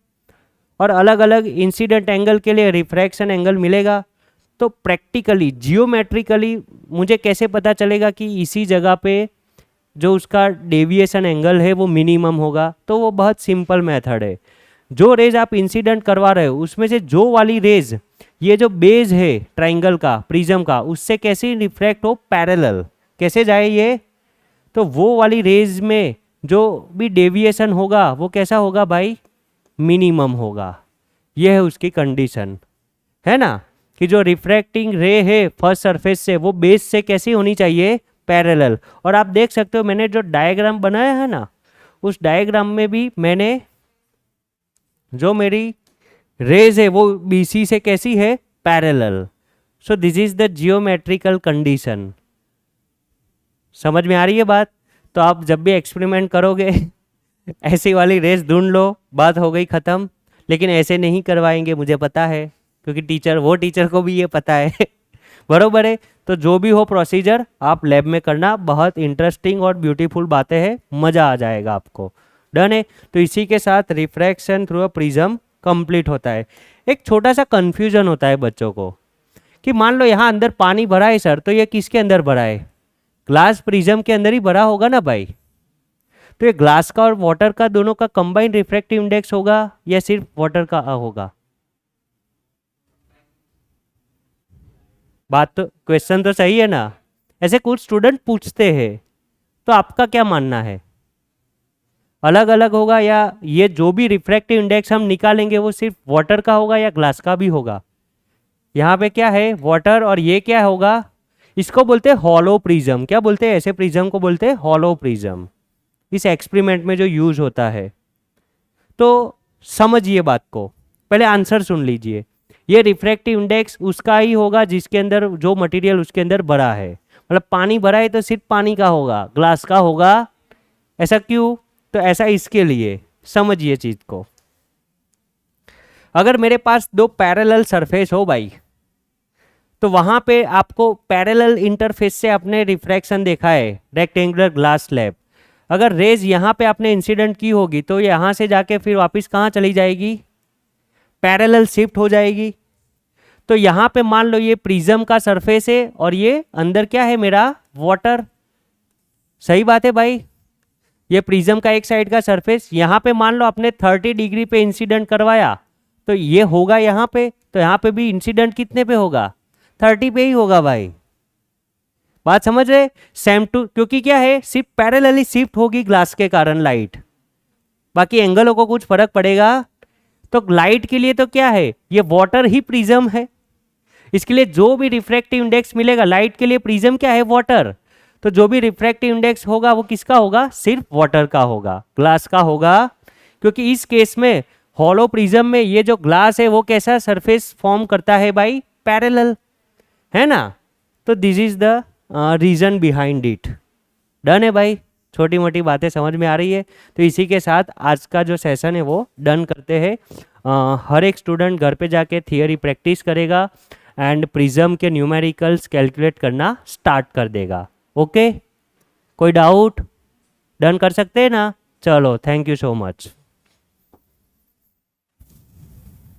Speaker 1: और अलग अलग इंसिडेंट एंगल के लिए रिफ्रैक्शन एंगल मिलेगा। तो प्रैक्टिकली जियोमेट्रिकली मुझे कैसे पता चलेगा कि इसी जगह पे जो उसका डेविएशन एंगल है वो मिनिमम होगा, तो वो बहुत सिंपल मेथड है। जो रेज आप इंसिडेंट करवा रहे हो उसमें से जो वाली रेज ये जो बेस है ट्राइंगल का प्रिज्म का उससे कैसे रिफ्रैक्ट हो, पैरेलल कैसे जाए ये, तो वो वाली रेज में जो भी डेविएशन होगा वो कैसा होगा भाई, मिनिमम होगा। ये है उसकी कंडीशन, है ना, कि जो रिफ्रैक्टिंग रे है फर्स्ट सरफेस से वो बेस से कैसी होनी चाहिए, पैरेलल। और आप देख सकते हो मैंने जो डायग्राम बनाया है ना, उस डायग्राम में भी मैंने जो मेरी रेज है वो BC से कैसी है, parallel. So this is the geometrical condition. समझ में आ रही है बात? तो आप जब भी एक्सपेरिमेंट करोगे ऐसी वाली रेस ढूंढ लो, बात हो गई ख़त्म। लेकिन ऐसे नहीं करवाएंगे, मुझे पता है, क्योंकि टीचर को भी ये पता है। बरोबर है। तो जो भी हो प्रोसीजर आप लैब में करना, बहुत इंटरेस्टिंग और ब्यूटीफुल बातें हैं, मज़ा आ जाएगा आपको। डन है। तो इसी के साथ refraction through a prism complete होता है। एक छोटा सा कन्फ्यूजन होता है बच्चों को कि मान लो यहाँ अंदर पानी भरा है सर, तो ये किसके अंदर भरा है? ग्लास प्रिज्म के अंदर ही भरा होगा ना भाई। तो ये ग्लास का और वाटर का दोनों का कंबाइंड रिफ्रैक्टिव इंडेक्स होगा या सिर्फ वाटर का होगा? बात तो, क्वेश्चन तो सही है ना? ऐसे कुछ स्टूडेंट पूछते हैं, तो आपका क्या मानना है? अलग अलग होगा या ये जो भी रिफ्रैक्टिव इंडेक्स हम निकालेंगे वो सिर्फ वाटर का होगा या ग्लास का भी होगा? यहाँ पे क्या है? वाटर। और ये क्या होगा? इसको बोलते हैं हॉलो प्रिज्म। क्या बोलते हैं? ऐसे प्रिज्म को बोलते हैं हॉलो प्रिज्म, इस एक्सपेरिमेंट में जो यूज होता है। तो समझिए बात को, पहले आंसर सुन लीजिए। ये रिफ्रैक्टिव इंडेक्स उसका ही होगा जिसके अंदर जो मटेरियल उसके अंदर भरा है। मतलब पानी भरा है तो सिर्फ पानी का होगा, ग्लास का होगा। ऐसा क्यों? तो ऐसा इसके लिए, समझिए चीज को। अगर मेरे पास दो पैरेलल सरफेस हो भाई, तो वहां पे आपको पैरेलल इंटरफेस से आपने रिफ्रैक्शन देखा है, रेक्टेंगुलर ग्लास स्लैब। अगर रेज यहाँ पे आपने इंसिडेंट की होगी तो यहाँ से जाके फिर वापस कहाँ चली जाएगी? पैरेलल शिफ्ट हो जाएगी। तो यहाँ पे मान लो ये प्रिज्म का सरफेस है और ये अंदर क्या है मेरा? वाटर। सही बात है भाई। ये प्रिज्म का एक साइड का सरफेस, यहाँ पे मान लो आपने 30 डिग्री पे इंसिडेंट करवाया, तो ये होगा यहाँ पे। तो यहाँ पे भी इंसिडेंट कितने पे होगा? 30 पे ही होगा भाई। बात समझ रहे? सेम टू, क्योंकि क्या है, सिर्फ पैरेलली शिफ्ट होगी ग्लास के कारण लाइट, बाकी एंगलों को कुछ फर्क पड़ेगा? तो लाइट के लिए तो क्या है, ये वाटर ही प्रिज्म है। इसके लिए जो भी रिफ्रैक्टिव इंडेक्स मिलेगा, लाइट के लिए प्रिज्म क्या है? वाटर। तो जो भी रिफ्रैक्टिव इंडेक्स होगा वो किसका होगा? सिर्फ वाटर का होगा, ग्लास का होगा। क्योंकि इस केस में हॉलो प्रिज्म में ये जो ग्लास है वो कैसा सरफेस फॉर्म करता है भाई? पैरेलल, है ना? तो this is the reason behind it. Done है भाई? छोटी मोटी बातें समझ में आ रही है? तो इसी के साथ आज का जो सेशन है वो डन करते हैं। हर एक स्टूडेंट घर पे जाके थियरी प्रैक्टिस करेगा एंड प्रिज्म के न्यूमेरिकल्स कैलकुलेट करना स्टार्ट कर देगा। ओके, कोई डाउट? डन कर सकते हैं ना? चलो, थैंक यू सो मच।